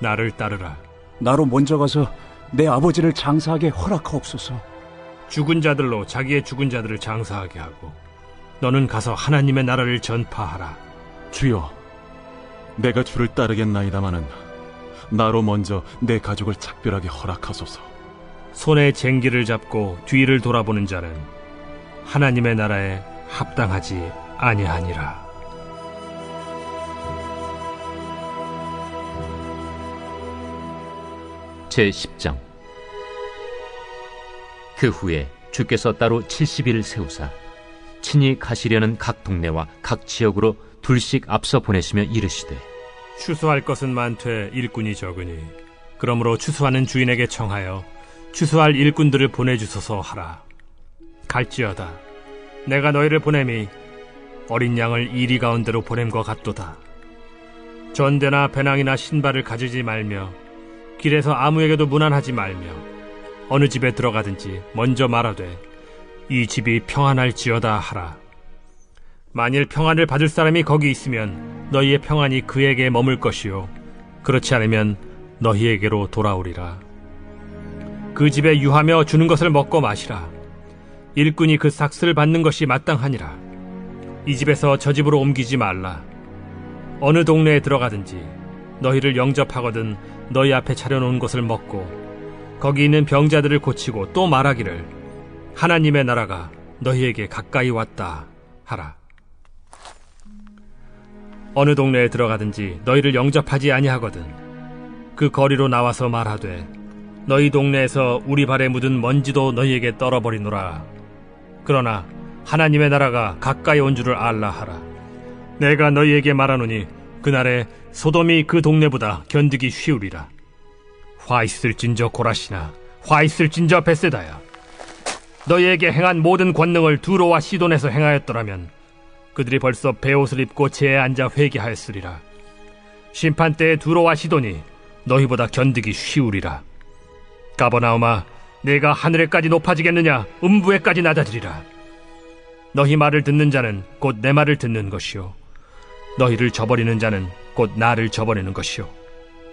나를 따르라. 나로 먼저 가서 내 아버지를 장사하게 허락하옵소서. 죽은 자들로 자기의 죽은 자들을 장사하게 하고 너는 가서 하나님의 나라를 전파하라. 주여, 내가 주를 따르겠나이다마는 나로 먼저 내 가족을 작별하게 허락하소서. 손에 쟁기를 잡고 뒤를 돌아보는 자는 하나님의 나라에 합당하지 아니하니라. 제10장. 그 후에 주께서 따로 70일을 세우사 친히 가시려는 각 동네와 각 지역으로 둘씩 앞서 보내시며 이르시되 추수할 것은 많되 일꾼이 적으니 그러므로 추수하는 주인에게 청하여 추수할 일꾼들을 보내주소서 하라. 갈지어다. 내가 너희를 보냄이 어린 양을 이리 가운데로 보냄과 같도다. 전대나 배낭이나 신발을 가지지 말며 길에서 아무에게도 문안하지 말며 어느 집에 들어가든지 먼저 말하되 이 집이 평안할지어다 하라. 만일 평안을 받을 사람이 거기 있으면 너희의 평안이 그에게 머물 것이요 그렇지 않으면 너희에게로 돌아오리라. 그 집에 유하며 주는 것을 먹고 마시라. 일꾼이 그 삭스를 받는 것이 마땅하니라. 이 집에서 저 집으로 옮기지 말라. 어느 동네에 들어가든지 너희를 영접하거든 너희 앞에 차려놓은 것을 먹고 거기 있는 병자들을 고치고 또 말하기를 하나님의 나라가 너희에게 가까이 왔다 하라. 어느 동네에 들어가든지 너희를 영접하지 아니하거든 그 거리로 나와서 말하되 너희 동네에서 우리 발에 묻은 먼지도 너희에게 떨어버리노라. 그러나 하나님의 나라가 가까이 온 줄을 알라 하라. 내가 너희에게 말하노니 그날에 소돔이 그 동네보다 견디기 쉬우리라. 화 있을진저 고라시나 화 있을진저 벳세다야. 너희에게 행한 모든 권능을 두로와 시돈에서 행하였더라면 그들이 벌써 베옷을 입고 제에 앉아 회개하였으리라. 심판때에 두로와 시돈이 너희보다 견디기 쉬우리라. 가버나움아, 내가 하늘에까지 높아지겠느냐? 음부에까지 낮아지리라. 너희 말을 듣는 자는 곧 내 말을 듣는 것이요 너희를 저버리는 자는 곧 나를 저버리는 것이요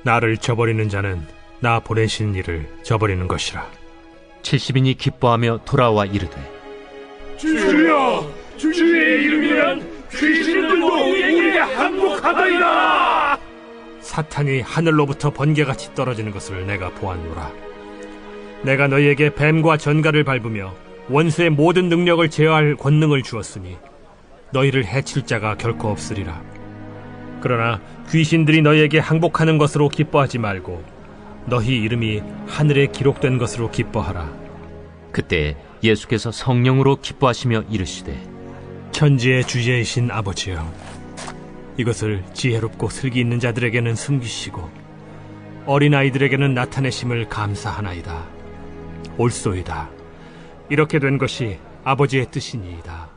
나를 저버리는 자는 나 보내신 이를 저버리는 것이라. 70인이 기뻐하며 돌아와 이르되 주여, 주의 이름이면 귀신들도 우리에게 항복하다이다. 사탄이 하늘로부터 번개같이 떨어지는 것을 내가 보았노라. 내가 너희에게 뱀과 전갈을 밟으며 원수의 모든 능력을 제어할 권능을 주었으니 너희를 해칠 자가 결코 없으리라. 그러나 귀신들이 너희에게 항복하는 것으로 기뻐하지 말고 너희 이름이 하늘에 기록된 것으로 기뻐하라. 그때 예수께서 성령으로 기뻐하시며 이르시되 천지의 주제이신 아버지여, 이것을 지혜롭고 슬기 있는 자들에게는 숨기시고 어린아이들에게는 나타내심을 감사하나이다. 옳소이다. 이렇게 된 것이 아버지의 뜻이니이다.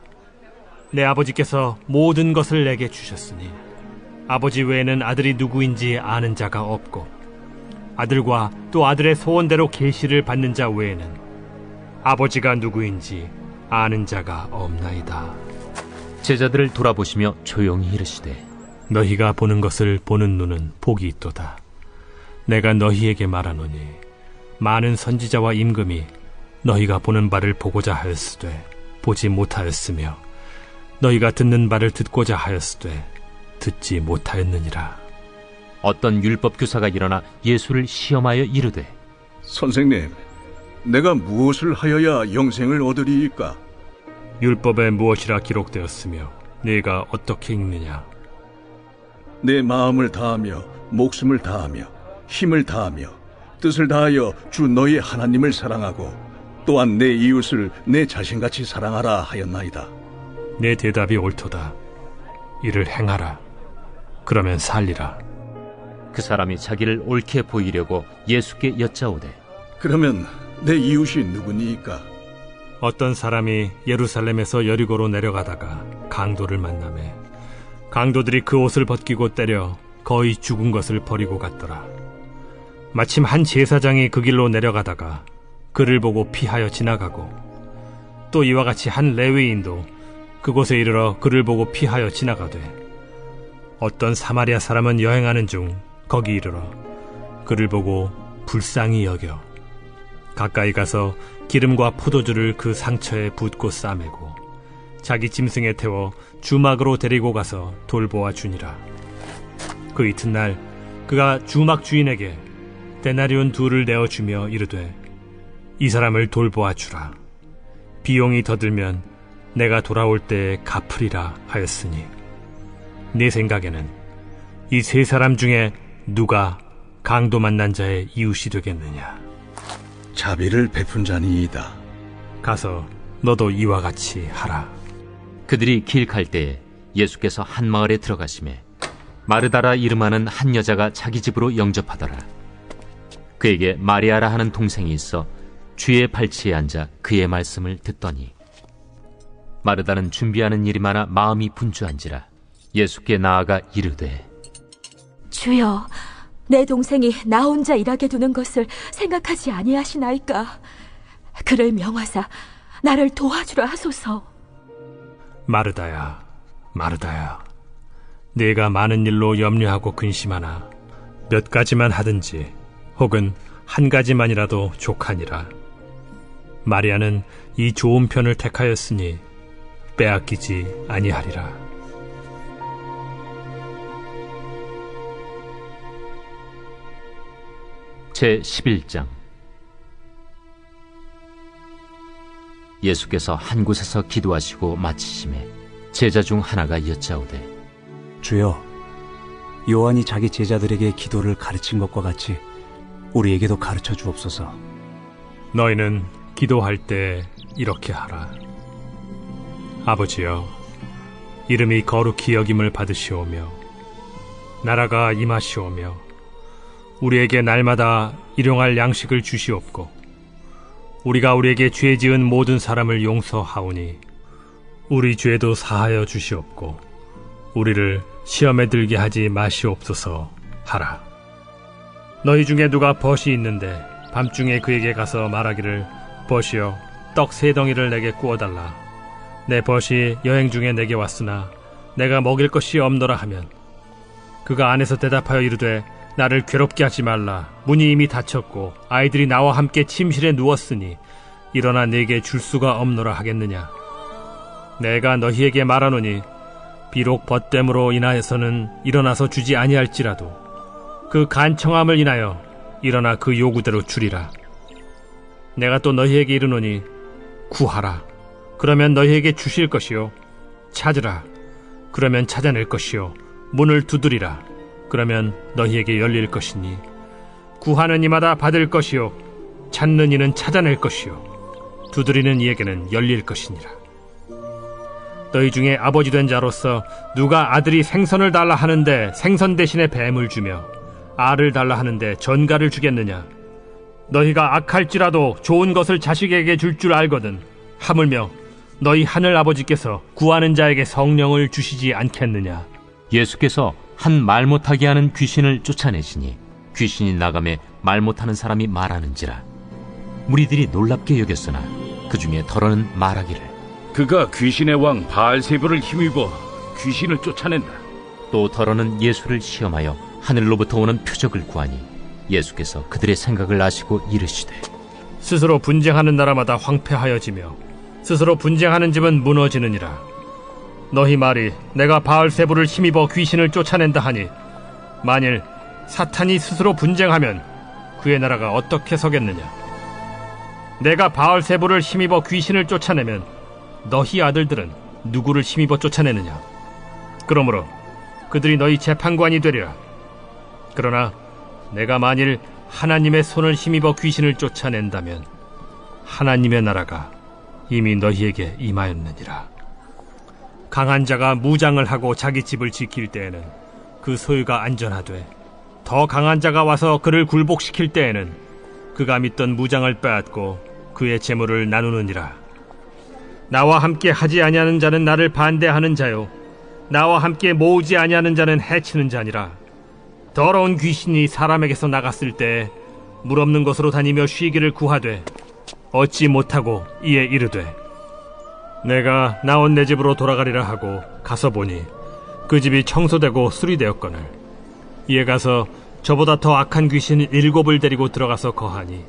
내 아버지께서 모든 것을 내게 주셨으니 아버지 외에는 아들이 누구인지 아는 자가 없고 아들과 또 아들의 소원대로 계시를 받는 자 외에는 아버지가 누구인지 아는 자가 없나이다. 제자들을 돌아보시며 조용히 이르시되 너희가 보는 것을 보는 눈은 복이 있도다. 내가 너희에게 말하노니 많은 선지자와 임금이 너희가 보는 바를 보고자 하였으되 보지 못하였으며 너희가 듣는 바를 듣고자 하였으되 듣지 못하였느니라. 어떤 율법 교사가 일어나 예수를 시험하여 이르되 선생님, 내가 무엇을 하여야 영생을 얻으리이까? 율법에 무엇이라 기록되었으며 네가 어떻게 읽느냐? 내 마음을 다하며 목숨을 다하며 힘을 다하며 뜻을 다하여 주 너희 하나님을 사랑하고 또한 내 이웃을 내 자신같이 사랑하라 하였나이다. 내 대답이 옳도다. 이를 행하라. 그러면 살리라. 그 사람이 자기를 옳게 보이려고 예수께 여짜오되 그러면 내 이웃이 누구니이까? 어떤 사람이 예루살렘에서 여리고로 내려가다가 강도를 만나매 강도들이 그 옷을 벗기고 때려 거의 죽은 것을 버리고 갔더라. 마침 한 제사장이 그 길로 내려가다가 그를 보고 피하여 지나가고 또 이와 같이 한 레위인도 그곳에 이르러 그를 보고 피하여 지나가되 어떤 사마리아 사람은 여행하는 중 거기 이르러 그를 보고 불쌍히 여겨 가까이 가서 기름과 포도주를 그 상처에 붓고 싸매고 자기 짐승에 태워 주막으로 데리고 가서 돌보아 주니라. 그 이튿날 그가 주막 주인에게 데나리온 2를 내어주며 이르되 이 사람을 돌보아 주라. 비용이 더 들면 내가 돌아올 때에 갚으리라 하였으니 네 생각에는 이 3사람 중에 누가 강도 만난 자의 이웃이 되겠느냐? 자비를 베푼 자니이다. 가서 너도 이와 같이 하라. 그들이 길 갈 때에 예수께서 한 마을에 들어가시매 마르다라 이름하는 한 여자가 자기 집으로 영접하더라. 그에게 마리아라 하는 동생이 있어 주의 발치에 앉아 그의 말씀을 듣더니 마르다는 준비하는 일이 많아 마음이 분주한지라 예수께 나아가 이르되 주여, 내 동생이 나 혼자 일하게 두는 것을 생각하지 아니하시나이까? 그를 명하사 나를 도와주라 하소서. 마르다야, 마르다야, 네가 많은 일로 염려하고 근심하나 몇 가지만 하든지 혹은 한 가지만이라도 족하니라. 마리아는 이 좋은 편을 택하였으니 빼앗기지 아니하리라. 제11장. 예수께서 한 곳에서 기도하시고 마치심에 제자 중 하나가 여짜오되 주여, 요한이 자기 제자들에게 기도를 가르친 것과 같이 우리에게도 가르쳐 주옵소서. 너희는 기도할 때 이렇게 하라. 아버지여, 이름이 거룩히 여김을 받으시오며 나라가 임하시오며 우리에게 날마다 일용할 양식을 주시옵고 우리가 우리에게 죄 지은 모든 사람을 용서하오니 우리 죄도 사하여 주시옵고 우리를 시험에 들게 하지 마시옵소서 하라. 너희 중에 누가 벗이 있는데 밤중에 그에게 가서 말하기를 벗이여 떡 3덩이를 내게 구워달라. 내 벗이 여행 중에 내게 왔으나 내가 먹일 것이 없노라 하면 그가 안에서 대답하여 이르되 나를 괴롭게 하지 말라. 문이 이미 닫혔고 아이들이 나와 함께 침실에 누웠으니 일어나 내게 줄 수가 없노라 하겠느냐? 내가 너희에게 말하노니 비록 벗됨으로 인하여서는 일어나서 주지 아니할지라도 그 간청함을 인하여 일어나 그 요구대로 주리라. 내가 또 너희에게 이르노니 구하라. 그러면 너희에게 주실 것이요. 찾으라. 그러면 찾아낼 것이요. 문을 두드리라. 그러면 너희에게 열릴 것이니 구하는 이마다 받을 것이요 찾는 이는 찾아낼 것이요 두드리는 이에게는 열릴 것이니라. 너희 중에 아버지 된 자로서 누가 아들이 생선을 달라 하는데 생선 대신에 뱀을 주며 알을 달라 하는데 전갈을 주겠느냐? 너희가 악할지라도 좋은 것을 자식에게 줄 줄 알거든 하물며 너희 하늘 아버지께서 구하는 자에게 성령을 주시지 않겠느냐? 예수께서 한 말 못하게 하는 귀신을 쫓아내시니 귀신이 나가매 말 못하는 사람이 말하는지라. 무리들이 놀랍게 여겼으나 그 중에 더러는 말하기를 그가 귀신의 왕 바알세불을 힘입어 귀신을 쫓아낸다. 또 더러는 예수를 시험하여 하늘로부터 오는 표적을 구하니 예수께서 그들의 생각을 아시고 이르시되 스스로 분쟁하는 나라마다 황폐하여지며 스스로 분쟁하는 집은 무너지느니라. 너희 말이 내가 바알세불을 힘입어 귀신을 쫓아낸다 하니 만일 사탄이 스스로 분쟁하면 그의 나라가 어떻게 서겠느냐. 내가 바알세불을 힘입어 귀신을 쫓아내면 너희 아들들은 누구를 힘입어 쫓아내느냐. 그러므로 그들이 너희 재판관이 되리라. 그러나 내가 만일 하나님의 손을 힘입어 귀신을 쫓아낸다면 하나님의 나라가 이미 너희에게 임하였느니라. 강한 자가 무장을 하고 자기 집을 지킬 때에는 그 소유가 안전하되 더 강한 자가 와서 그를 굴복시킬 때에는 그가 믿던 무장을 빼앗고 그의 재물을 나누느니라. 나와 함께 하지 아니하는 자는 나를 반대하는 자요 나와 함께 모으지 아니하는 자는 해치는 자니라. 더러운 귀신이 사람에게서 나갔을 때 물 없는 곳으로 다니며 쉬기를 구하되 얻지 못하고 이에 이르되 내가 나온 내 집으로 돌아가리라 하고 가서 보니 그 집이 청소되고 수리되었거늘 이에 가서 저보다 더 악한 귀신 7을 데리고 들어가서 거하니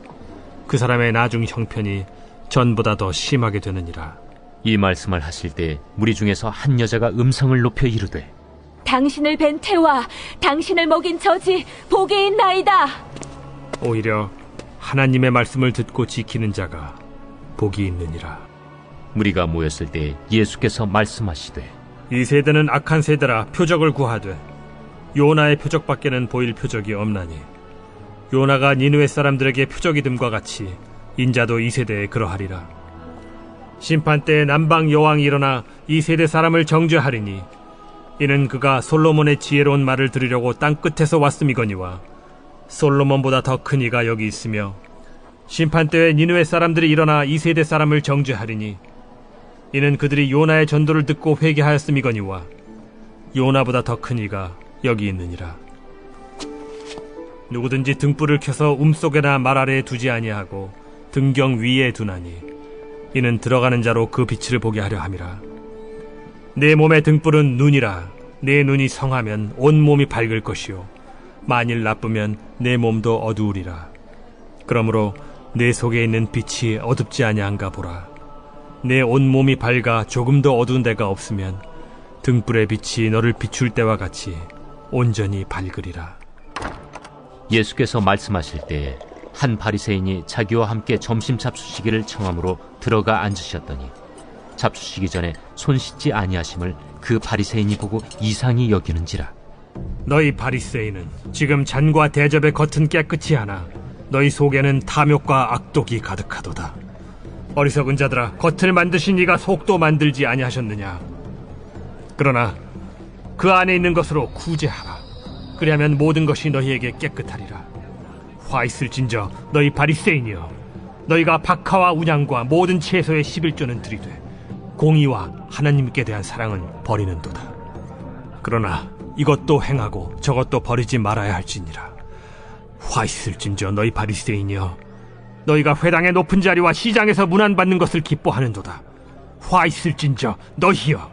그 사람의 나중 형편이 전보다 더 심하게 되느니라. 이 말씀을 하실 때 무리 중에서 한 여자가 음성을 높여 이르되 당신을 뵌 태와 당신을 먹인 저지 복이 있나이다. 오히려 하나님의 말씀을 듣고 지키는 자가 복이 있느니라. 무리가 모였을 때 예수께서 말씀하시되 이 세대는 악한 세대라 표적을 구하되 요나의 표적밖에는 보일 표적이 없나니 요나가 니느웨 사람들에게 표적이됨과 같이 인자도 이 세대에 그러하리라. 심판 때에 남방 여왕이 일어나 이 세대 사람을 정죄하리니 이는 그가 솔로몬의 지혜로운 말을 들으려고 땅 끝에서 왔음이거니와 솔로몬보다 더 큰 이가 여기 있으며 심판 때에 니느웨 사람들이 일어나 이 세대 사람을 정죄하리니 이는 그들이 요나의 전도를 듣고 회개하였음이거니와 요나보다 더 큰 이가 여기 있느니라. 누구든지 등불을 켜서 움속에나 말 아래에 두지 아니하고 등경 위에 두나니 이는 들어가는 자로 그 빛을 보게 하려 함이라. 내 몸의 등불은 눈이라. 내 눈이 성하면 온 몸이 밝을 것이요 만일 나쁘면 내 몸도 어두우리라. 그러므로 내 속에 있는 빛이 어둡지 아니한가 보라. 내 온 몸이 밝아 조금도 어두운 데가 없으면 등불의 빛이 너를 비출 때와 같이 온전히 밝으리라. 예수께서 말씀하실 때에 한 바리새인이 자기와 함께 점심 잡수시기를 청함으로 들어가 앉으셨더니 잡수시기 전에 손 씻지 아니하심을 그 바리새인이 보고 이상히 여기는지라. 너희 바리새인은 지금 잔과 대접의 겉은 깨끗이 하나 너희 속에는 탐욕과 악독이 가득하도다. 어리석은 자들아, 겉을 만드신 이가 속도 만들지 아니하셨느냐. 그러나 그 안에 있는 것으로 구제하라. 그리하면 모든 것이 너희에게 깨끗하리라. 화 있을진저 너희 바리새인이여, 너희가 박하와 운양과 모든 채소의 11조는 드리되 공의와 하나님께 대한 사랑은 버리는도다. 그러나 이것도 행하고 저것도 버리지 말아야 할지니라. 화 있을진저 너희 바리새인이여, 너희가 회당의 높은 자리와 시장에서 문안받는 것을 기뻐하는도다. 화 있을진저 너희여,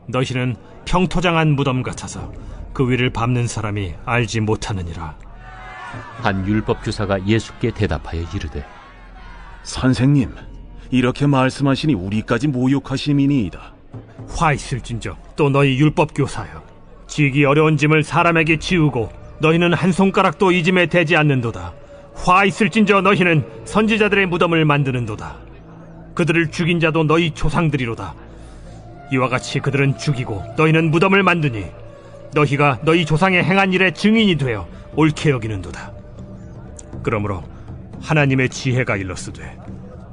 너희는 평토장한 무덤 같아서 그 위를 밟는 사람이 알지 못하느니라. 한 율법교사가 예수께 대답하여 이르되 선생님, 이렇게 말씀하시니 우리까지 모욕하심이니이다. 화 있을진저 또 너희 율법교사여, 지기 어려운 짐을 사람에게 지우고 너희는 한 손가락도 이 짐에 대지 않는도다. 화 있을진저 너희는 선지자들의 무덤을 만드는도다. 그들을 죽인 자도 너희 조상들이로다. 이와 같이 그들은 죽이고 너희는 무덤을 만드니 너희가 너희 조상의 행한 일의 증인이 되어 옳게 여기는도다. 그러므로 하나님의 지혜가 일렀으되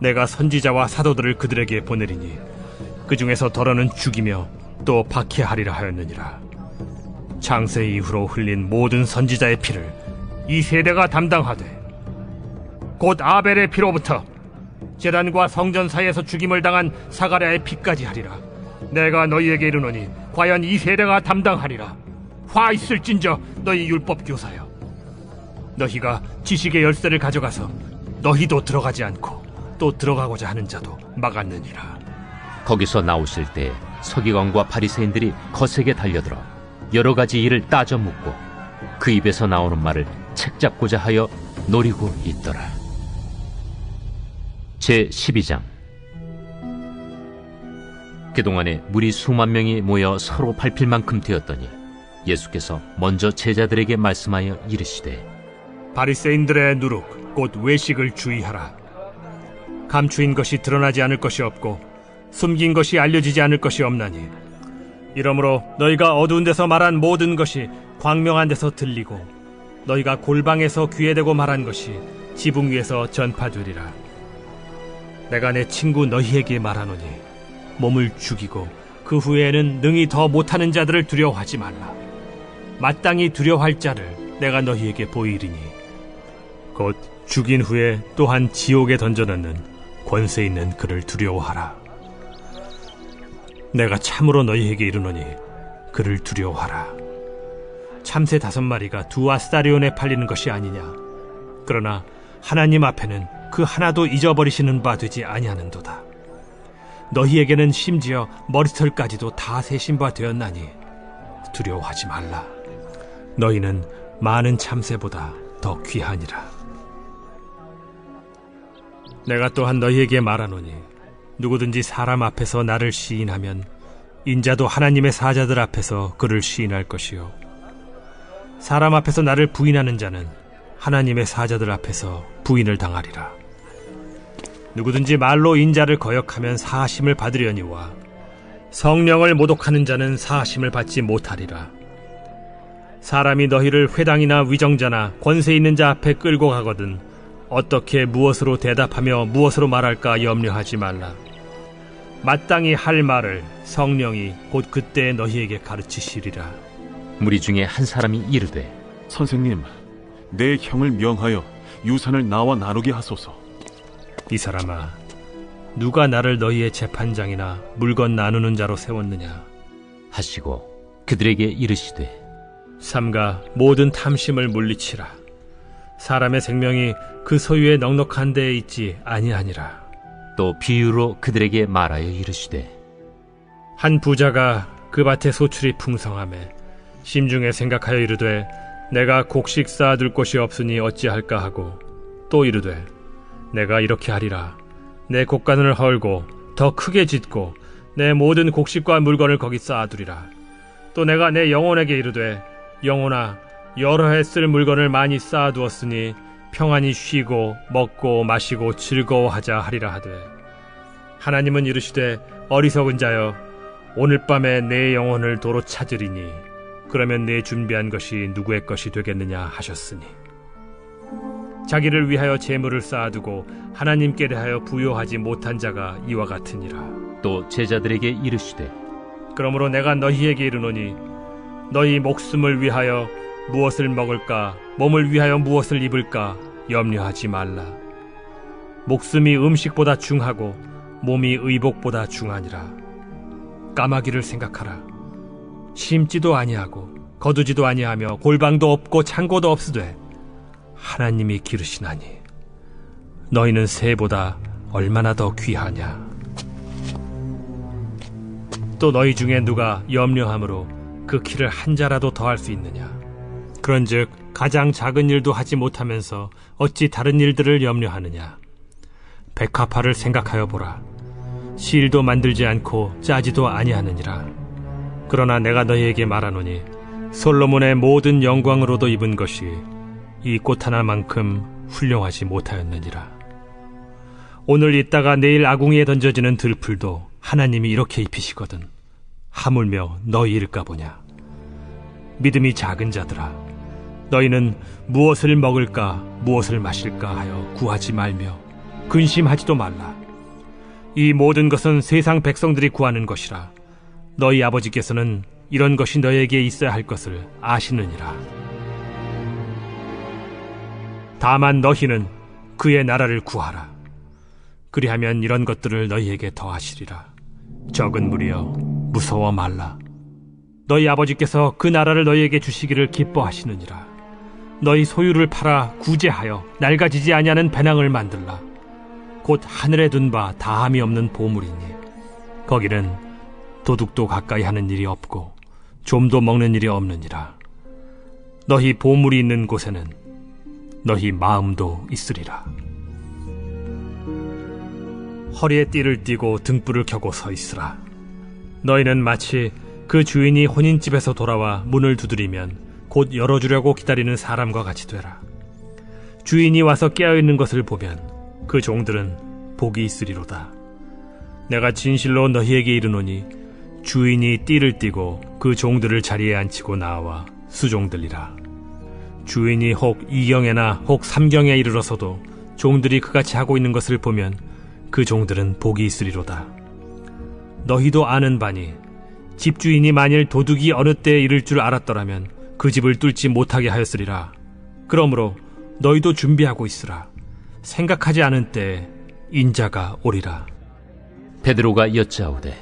내가 선지자와 사도들을 그들에게 보내리니 그 중에서 더러는 죽이며 또 박해하리라 하였느니라. 창세 이후로 흘린 모든 선지자의 피를 이 세대가 담당하되 곧 아벨의 피로부터 제단과 성전 사이에서 죽임을 당한 사가랴의 피까지 하리라. 내가 너희에게 이르노니 과연 이 세대가 담당하리라. 화 있을진저 너희 율법교사여, 너희가 지식의 열쇠를 가져가서 너희도 들어가지 않고 또 들어가고자 하는 자도 막았느니라. 거기서 나오실 때 서기관과 바리새인들이 거세게 달려들어 여러 가지 일을 따져 묻고 그 입에서 나오는 말을 책잡고자 하여 노리고 있더라. 제12장. 그동안에 무리 수만 명이 모여 서로 밟힐 만큼 되었더니 예수께서 먼저 제자들에게 말씀하여 이르시되, 바리새인들의 누룩 곧 외식을 주의하라. 감추인 것이 드러나지 않을 것이 없고 숨긴 것이 알려지지 않을 것이 없나니, 이러므로 너희가 어두운 데서 말한 모든 것이 광명한 데서 들리고 너희가 골방에서 귀에 대고 말한 것이 지붕 위에서 전파되리라. 내가 내 친구 너희에게 말하노니 몸을 죽이고 그 후에는 능히 더 못하는 자들을 두려워하지 말라. 마땅히 두려워할 자를 내가 너희에게 보이리니 곧 죽인 후에 또한 지옥에 던져넣는 권세 있는 그를 두려워하라. 내가 참으로 너희에게 이르노니 그를 두려워하라. 참새 5마리가 2아스타리온에 팔리는 것이 아니냐. 그러나 하나님 앞에는 그 하나도 잊어버리시는 바 되지 아니하는도다. 너희에게는 심지어 머리털까지도 다 세신 바 되었나니 두려워하지 말라. 너희는 많은 참새보다 더 귀하니라. 내가 또한 너희에게 말하노니 누구든지 사람 앞에서 나를 시인하면 인자도 하나님의 사자들 앞에서 그를 시인할 것이요, 사람 앞에서 나를 부인하는 자는 하나님의 사자들 앞에서 부인을 당하리라. 누구든지 말로 인자를 거역하면 사하심을 받으려니와 성령을 모독하는 자는 사하심을 받지 못하리라. 사람이 너희를 회당이나 위정자나 권세 있는 자 앞에 끌고 가거든 어떻게 무엇으로 대답하며 무엇으로 말할까 염려하지 말라. 마땅히 할 말을 성령이 곧 그때 너희에게 가르치시리라. 무리 중에 한 사람이 이르되, 선생님, 내 형을 명하여 유산을 나와 나누게 하소서. 이 사람아, 누가 나를 너희의 재판장이나 물건 나누는 자로 세웠느냐 하시고 그들에게 이르시되, 삼가 모든 탐심을 물리치라. 사람의 생명이 그 소유의 넉넉한 데에 있지 아니하니라. 또 비유로 그들에게 말하여 이르시되, 한 부자가 그 밭에 소출이 풍성하매 심중에 생각하여 이르되 내가 곡식 쌓아둘 곳이 없으니 어찌할까 하고, 또 이르되 내가 이렇게 하리라. 내 곡간을 헐고 더 크게 짓고 내 모든 곡식과 물건을 거기 쌓아두리라. 또 내가 내 영혼에게 이르되 영혼아, 여러 해 쓸 물건을 많이 쌓아두었으니 평안히 쉬고 먹고 마시고 즐거워하자 하리라 하되, 하나님은 이르시되 어리석은 자여, 오늘 밤에 내 영혼을 도로 찾으리니 그러면 내 준비한 것이 누구의 것이 되겠느냐 하셨으니, 자기를 위하여 재물을 쌓아두고 하나님께 대하여 부요하지 못한 자가 이와 같으니라. 또 제자들에게 이르시되, 그러므로 내가 너희에게 이르노니 너희 목숨을 위하여 무엇을 먹을까, 몸을 위하여 무엇을 입을까 염려하지 말라. 목숨이 음식보다 중하고 몸이 의복보다 중하니라. 까마귀를 생각하라. 심지도 아니하고 거두지도 아니하며 골방도 없고 창고도 없으되 하나님이 기르시나니 너희는 새보다 얼마나 더 귀하냐. 또 너희 중에 누가 염려함으로 그 키를 한 자라도 더할 수 있느냐. 그런즉 가장 작은 일도 하지 못하면서 어찌 다른 일들을 염려하느냐. 백합화를 생각하여 보라. 실도 만들지 않고 짜지도 아니하느니라. 그러나 내가 너희에게 말하노니 솔로몬의 모든 영광으로도 입은 것이 이 꽃 하나만큼 훌륭하지 못하였느니라. 오늘 있다가 내일 아궁이에 던져지는 들풀도 하나님이 이렇게 입히시거든 하물며 너희일까 보냐. 믿음이 작은 자들아, 너희는 무엇을 먹을까 무엇을 마실까 하여 구하지 말며 근심하지도 말라. 이 모든 것은 세상 백성들이 구하는 것이라. 너희 아버지께서는 이런 것이 너희에게 있어야 할 것을 아시느니라. 다만 너희는 그의 나라를 구하라. 그리하면 이런 것들을 너희에게 더하시리라. 적은 무리여, 무서워 말라. 너희 아버지께서 그 나라를 너희에게 주시기를 기뻐하시느니라. 너희 소유를 팔아 구제하여 낡아지지 아니하는 배낭을 만들라. 곧 하늘에 둔 바 다함이 없는 보물이니 거기는 도둑도 가까이 하는 일이 없고 좀도 먹는 일이 없느니라. 너희 보물이 있는 곳에는 너희 마음도 있으리라. 허리에 띠를 띠고 등불을 켜고 서 있으라. 너희는 마치 그 주인이 혼인집에서 돌아와 문을 두드리면 곧 열어주려고 기다리는 사람과 같이 되라. 주인이 와서 깨어있는 것을 보면 그 종들은 복이 있으리로다. 내가 진실로 너희에게 이르노니 주인이 띠를 띠고 그 종들을 자리에 앉히고 나와 수종들리라. 주인이 혹 2경에나 혹 3경에 이르러서도 종들이 그같이 하고 있는 것을 보면 그 종들은 복이 있으리로다. 너희도 아는 바니 집주인이 만일 도둑이 어느 때에 이를 줄 알았더라면 그 집을 뚫지 못하게 하였으리라. 그러므로 너희도 준비하고 있으라. 생각하지 않은 때에 인자가 오리라. 베드로가 여짜오되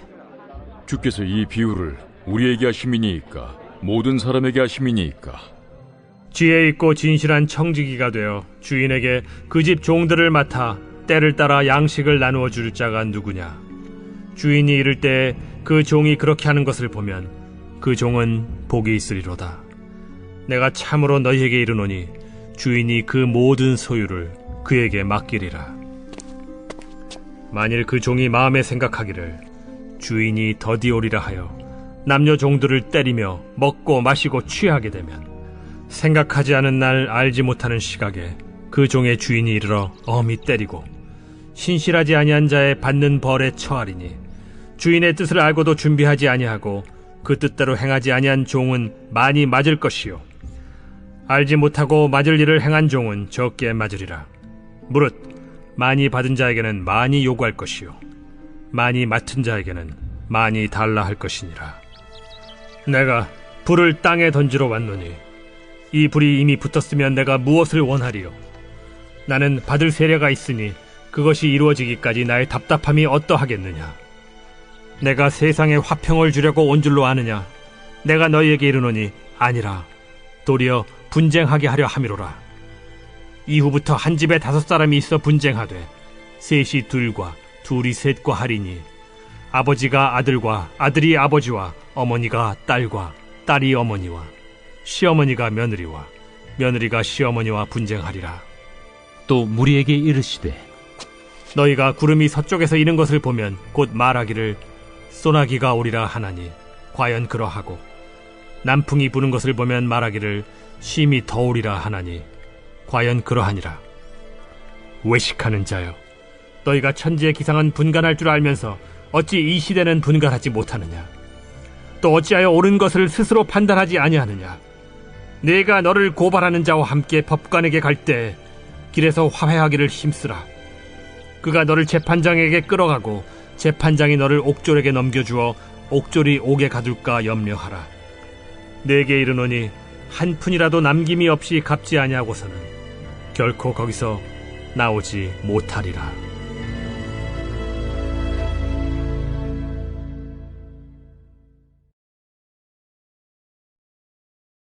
주께서 이 비유를 우리에게 하심이니이까 모든 사람에게 하심이니이까? 지혜 있고 진실한 청지기가 되어 주인에게 그 집 종들을 맡아 때를 따라 양식을 나누어 줄 자가 누구냐? 주인이 이를 때 그 종이 그렇게 하는 것을 보면 그 종은 복이 있으리로다. 내가 참으로 너희에게 이르노니 주인이 그 모든 소유를 그에게 맡기리라. 만일 그 종이 마음에 생각하기를 주인이 더디 오리라 하여 남녀 종들을 때리며 먹고 마시고 취하게 되면 생각하지 않은 날 알지 못하는 시각에 그 종의 주인이 이르러 엄히 때리고 신실하지 아니한 자의 받는 벌에 처하리니 주인의 뜻을 알고도 준비하지 아니하고 그 뜻대로 행하지 아니한 종은 많이 맞을 것이요 알지 못하고 맞을 일을 행한 종은 적게 맞으리라. 무릇 많이 받은 자에게는 많이 요구할 것이요 많이 맡은 자에게는 많이 달라 할 것이니라. 내가 불을 땅에 던지러 왔노니 이 불이 이미 붙었으면 내가 무엇을 원하리요? 나는 받을 세례가 있으니 그것이 이루어지기까지 나의 답답함이 어떠하겠느냐? 내가 세상에 화평을 주려고 온 줄로 아느냐? 내가 너희에게 이르노니 아니라 도리어 분쟁하게 하려 함이로라. 이후부터 한 집에 5사람이 있어 분쟁하되 셋이 둘과 둘이 셋과 하리니 아버지가 아들과 아들이 아버지와 어머니가 딸과 딸이 어머니와 시어머니가 며느리와 며느리가 시어머니와 분쟁하리라. 또 무리에게 이르시되 너희가 구름이 서쪽에서 이는 것을 보면 곧 말하기를 소나기가 오리라 하나니 과연 그러하고 남풍이 부는 것을 보면 말하기를 심히 더우리라 하나니 과연 그러하니라. 외식하는 자여, 너희가 천지의 기상은 분간할 줄 알면서 어찌 이 시대는 분간하지 못하느냐? 또 어찌하여 옳은 것을 스스로 판단하지 아니하느냐? 내가 너를 고발하는 자와 함께 법관에게 갈 때 길에서 화해하기를 힘쓰라. 그가 너를 재판장에게 끌어가고 재판장이 너를 옥졸에게 넘겨주어 옥졸이 옥에 가둘까 염려하라. 내게 이르노니 한 푼이라도 남김이 없이 갚지 아니하고서는 결코 거기서 나오지 못하리라.